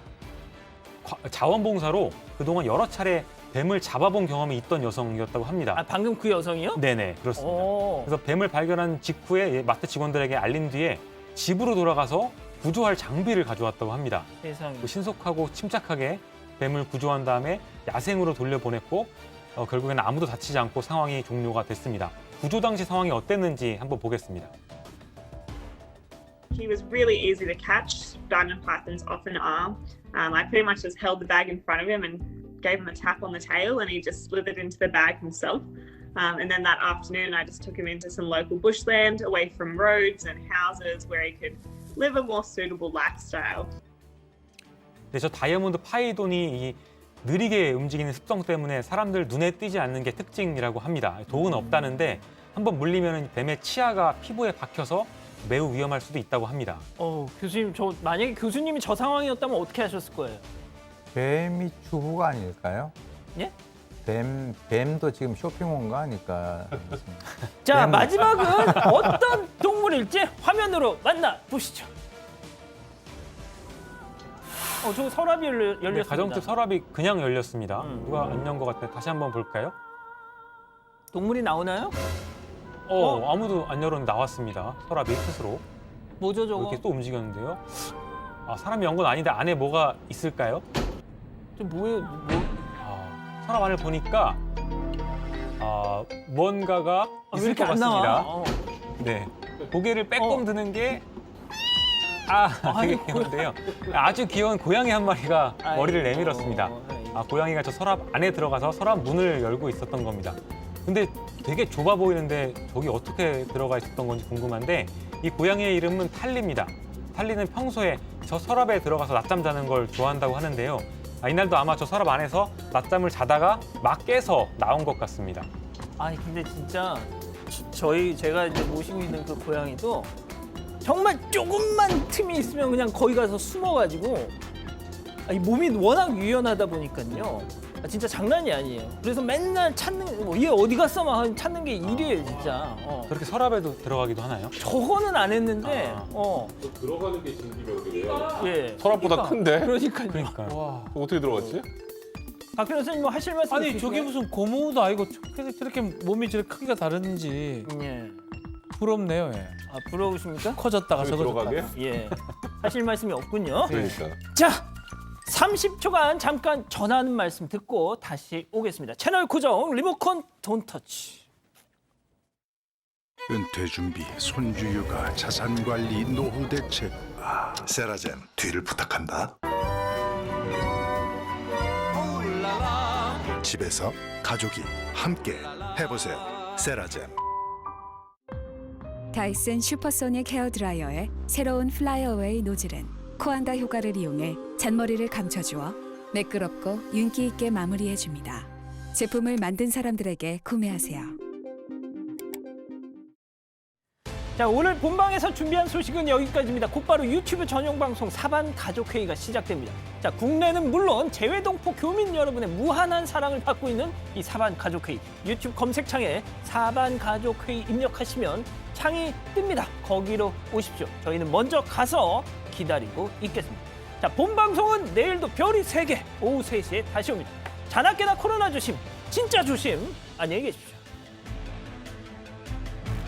E: 자원봉사로 그동안 여러 차례 뱀을 잡아본 경험이 있던 여성이었다고 합니다.
A: 아, 방금 그 여성이요?
E: 네네, 그렇습니다. 그래서 뱀을 발견한 직후에 마트 직원들에게 알린 뒤에 집으로 돌아가서 구조할 장비를 가져왔다고 합니다.
A: 세상에.
E: 신속하고 침착하게 뱀을 구조한 다음에 야생으로 돌려보냈고 결국에는 아무도 다치지 않고 상황이 종료가 됐습니다. 구조 당시 상황이 어땠는지 한번 보겠습니다.
K: He was really easy to catch. Diamond pythons often are. I pretty much just held the bag in front of him and gave him a tap on the tail, and he just slithered into the bag himself. And then that afternoon, I just took him into some local bushland, away from roads and houses, where he could live a more suitable lifestyle.
E: 네, 저 다이아몬드 파이돈이 이 느리게 움직이는 습성 때문에 사람들 눈에 띄지 않는 게 특징이라고 합니다. 독은 없다는데 한번 물리면 뱀의 치아가 피부에 박혀서 매우 위험할 수도 있다고 합니다.
A: 교수님, 만약에 교수님이 저 상황이었다면 어떻게 하셨을 거예요?
G: 뱀이 주후가 아닐까요?
A: 예?
G: 뱀도 지금 쇼핑 온 거 아닐까.
A: 자, 마지막은 어떤 동물일지 화면으로 만나보시죠. 저 서랍이 열렸습니다.
E: 네, 가정집 서랍이 그냥 열렸습니다. 누가 안 연 것 같은데 다시 한번 볼까요?
A: 동물이 나오나요?
E: 아무도 안 열었는데 나왔습니다. 서랍이 스스로.
A: 뭐죠, 저거?
E: 이렇게 또 움직였는데요. 아, 사람이 연 건 아닌데 안에 뭐가 있을까요?
A: 저 뭐예요?
E: 서랍 안을 보니까 뭔가가
A: 왜
E: 있을
A: 이렇게
E: 것
A: 안
E: 같습니다.
A: 나와?
E: 네, 고개를 빼꼼 드는 게 되게 귀여운데요. 아주 귀여운 고양이 한 마리가 머리를 내밀었습니다. 고양이가 저 서랍 안에 들어가서 서랍 문을 열고 있었던 겁니다. 근데 되게 좁아 보이는데 저기 어떻게 들어가 있었던 건지 궁금한데 이 고양이의 이름은 탈리입니다. 탈리는 평소에 저 서랍에 들어가서 낮잠 자는 걸 좋아한다고 하는데요. 이날도 아마 저 서랍 안에서 낮잠을 자다가 막 깨서 나온 것 같습니다.
A: 아니 근데 진짜 제가 이제 모시고 있는 그 고양이도 정말 조금만 틈이 있으면 그냥 거기 가서 숨어가지고 이 몸이 워낙 유연하다 보니까요. 진짜 장난이 아니에요. 그래서 맨날 찾는 얘 어디 갔어 막 찾는 게 일이에요 진짜.
E: 저렇게 서랍에도 들어가기도 하나요?
A: 저거는 안 했는데.
D: 들어가는 게 신기해요, 그래요.
A: 예.
D: 서랍보다 큰데?
A: 그러니까.
D: 와, 어떻게 들어갔지?
A: 박 변호사님 뭐 하실 말씀
F: 아니
A: 있으신가요?
F: 저게 무슨 고무도 아니고 저렇게 몸이 저렇게 크기가 다른지
A: 예.
F: 부럽네요. 예.
A: 부러우십니까?
F: 커졌다가
D: 들어가게?
F: 적어졌다가.
A: 예. 하실 말씀이 없군요.
D: 그러니까.
A: 자, 30초간 잠깐 전하는 말씀 듣고 다시 오겠습니다. 채널 고정, 리모컨 돈 터치.
L: 은퇴 준비, 손주 육아, 자산 관리, 노후 대책.
M: 세라젬 뒤를 부탁한다. 집에서 가족이 함께 해보세요. 세라젬.
N: 다이슨 슈퍼소닉 헤어드라이어의 새로운 플라이어웨이 노즐은 코안다 효과를 이용해 잔머리를 감춰주어 매끄럽고 윤기 있게 마무리해줍니다. 제품을 만든 사람들에게 구매하세요.
A: 자, 오늘 본방에서 준비한 소식은 여기까지입니다. 곧바로 유튜브 전용 방송 사반 가족회의가 시작됩니다. 자, 국내는 물론 재외동포 교민 여러분의 무한한 사랑을 받고 있는 이 사반 가족회의. 유튜브 검색창에 사반 가족회의 입력하시면 창이 뜹니다. 거기로 오십시오. 저희는 먼저 가서 기다리고 있겠습니다. 자, 본 방송은 내일도 별이 3개 오후 3시에 다시 옵니다. 자나깨나 코로나 조심, 진짜 조심. 안녕히 계십시오.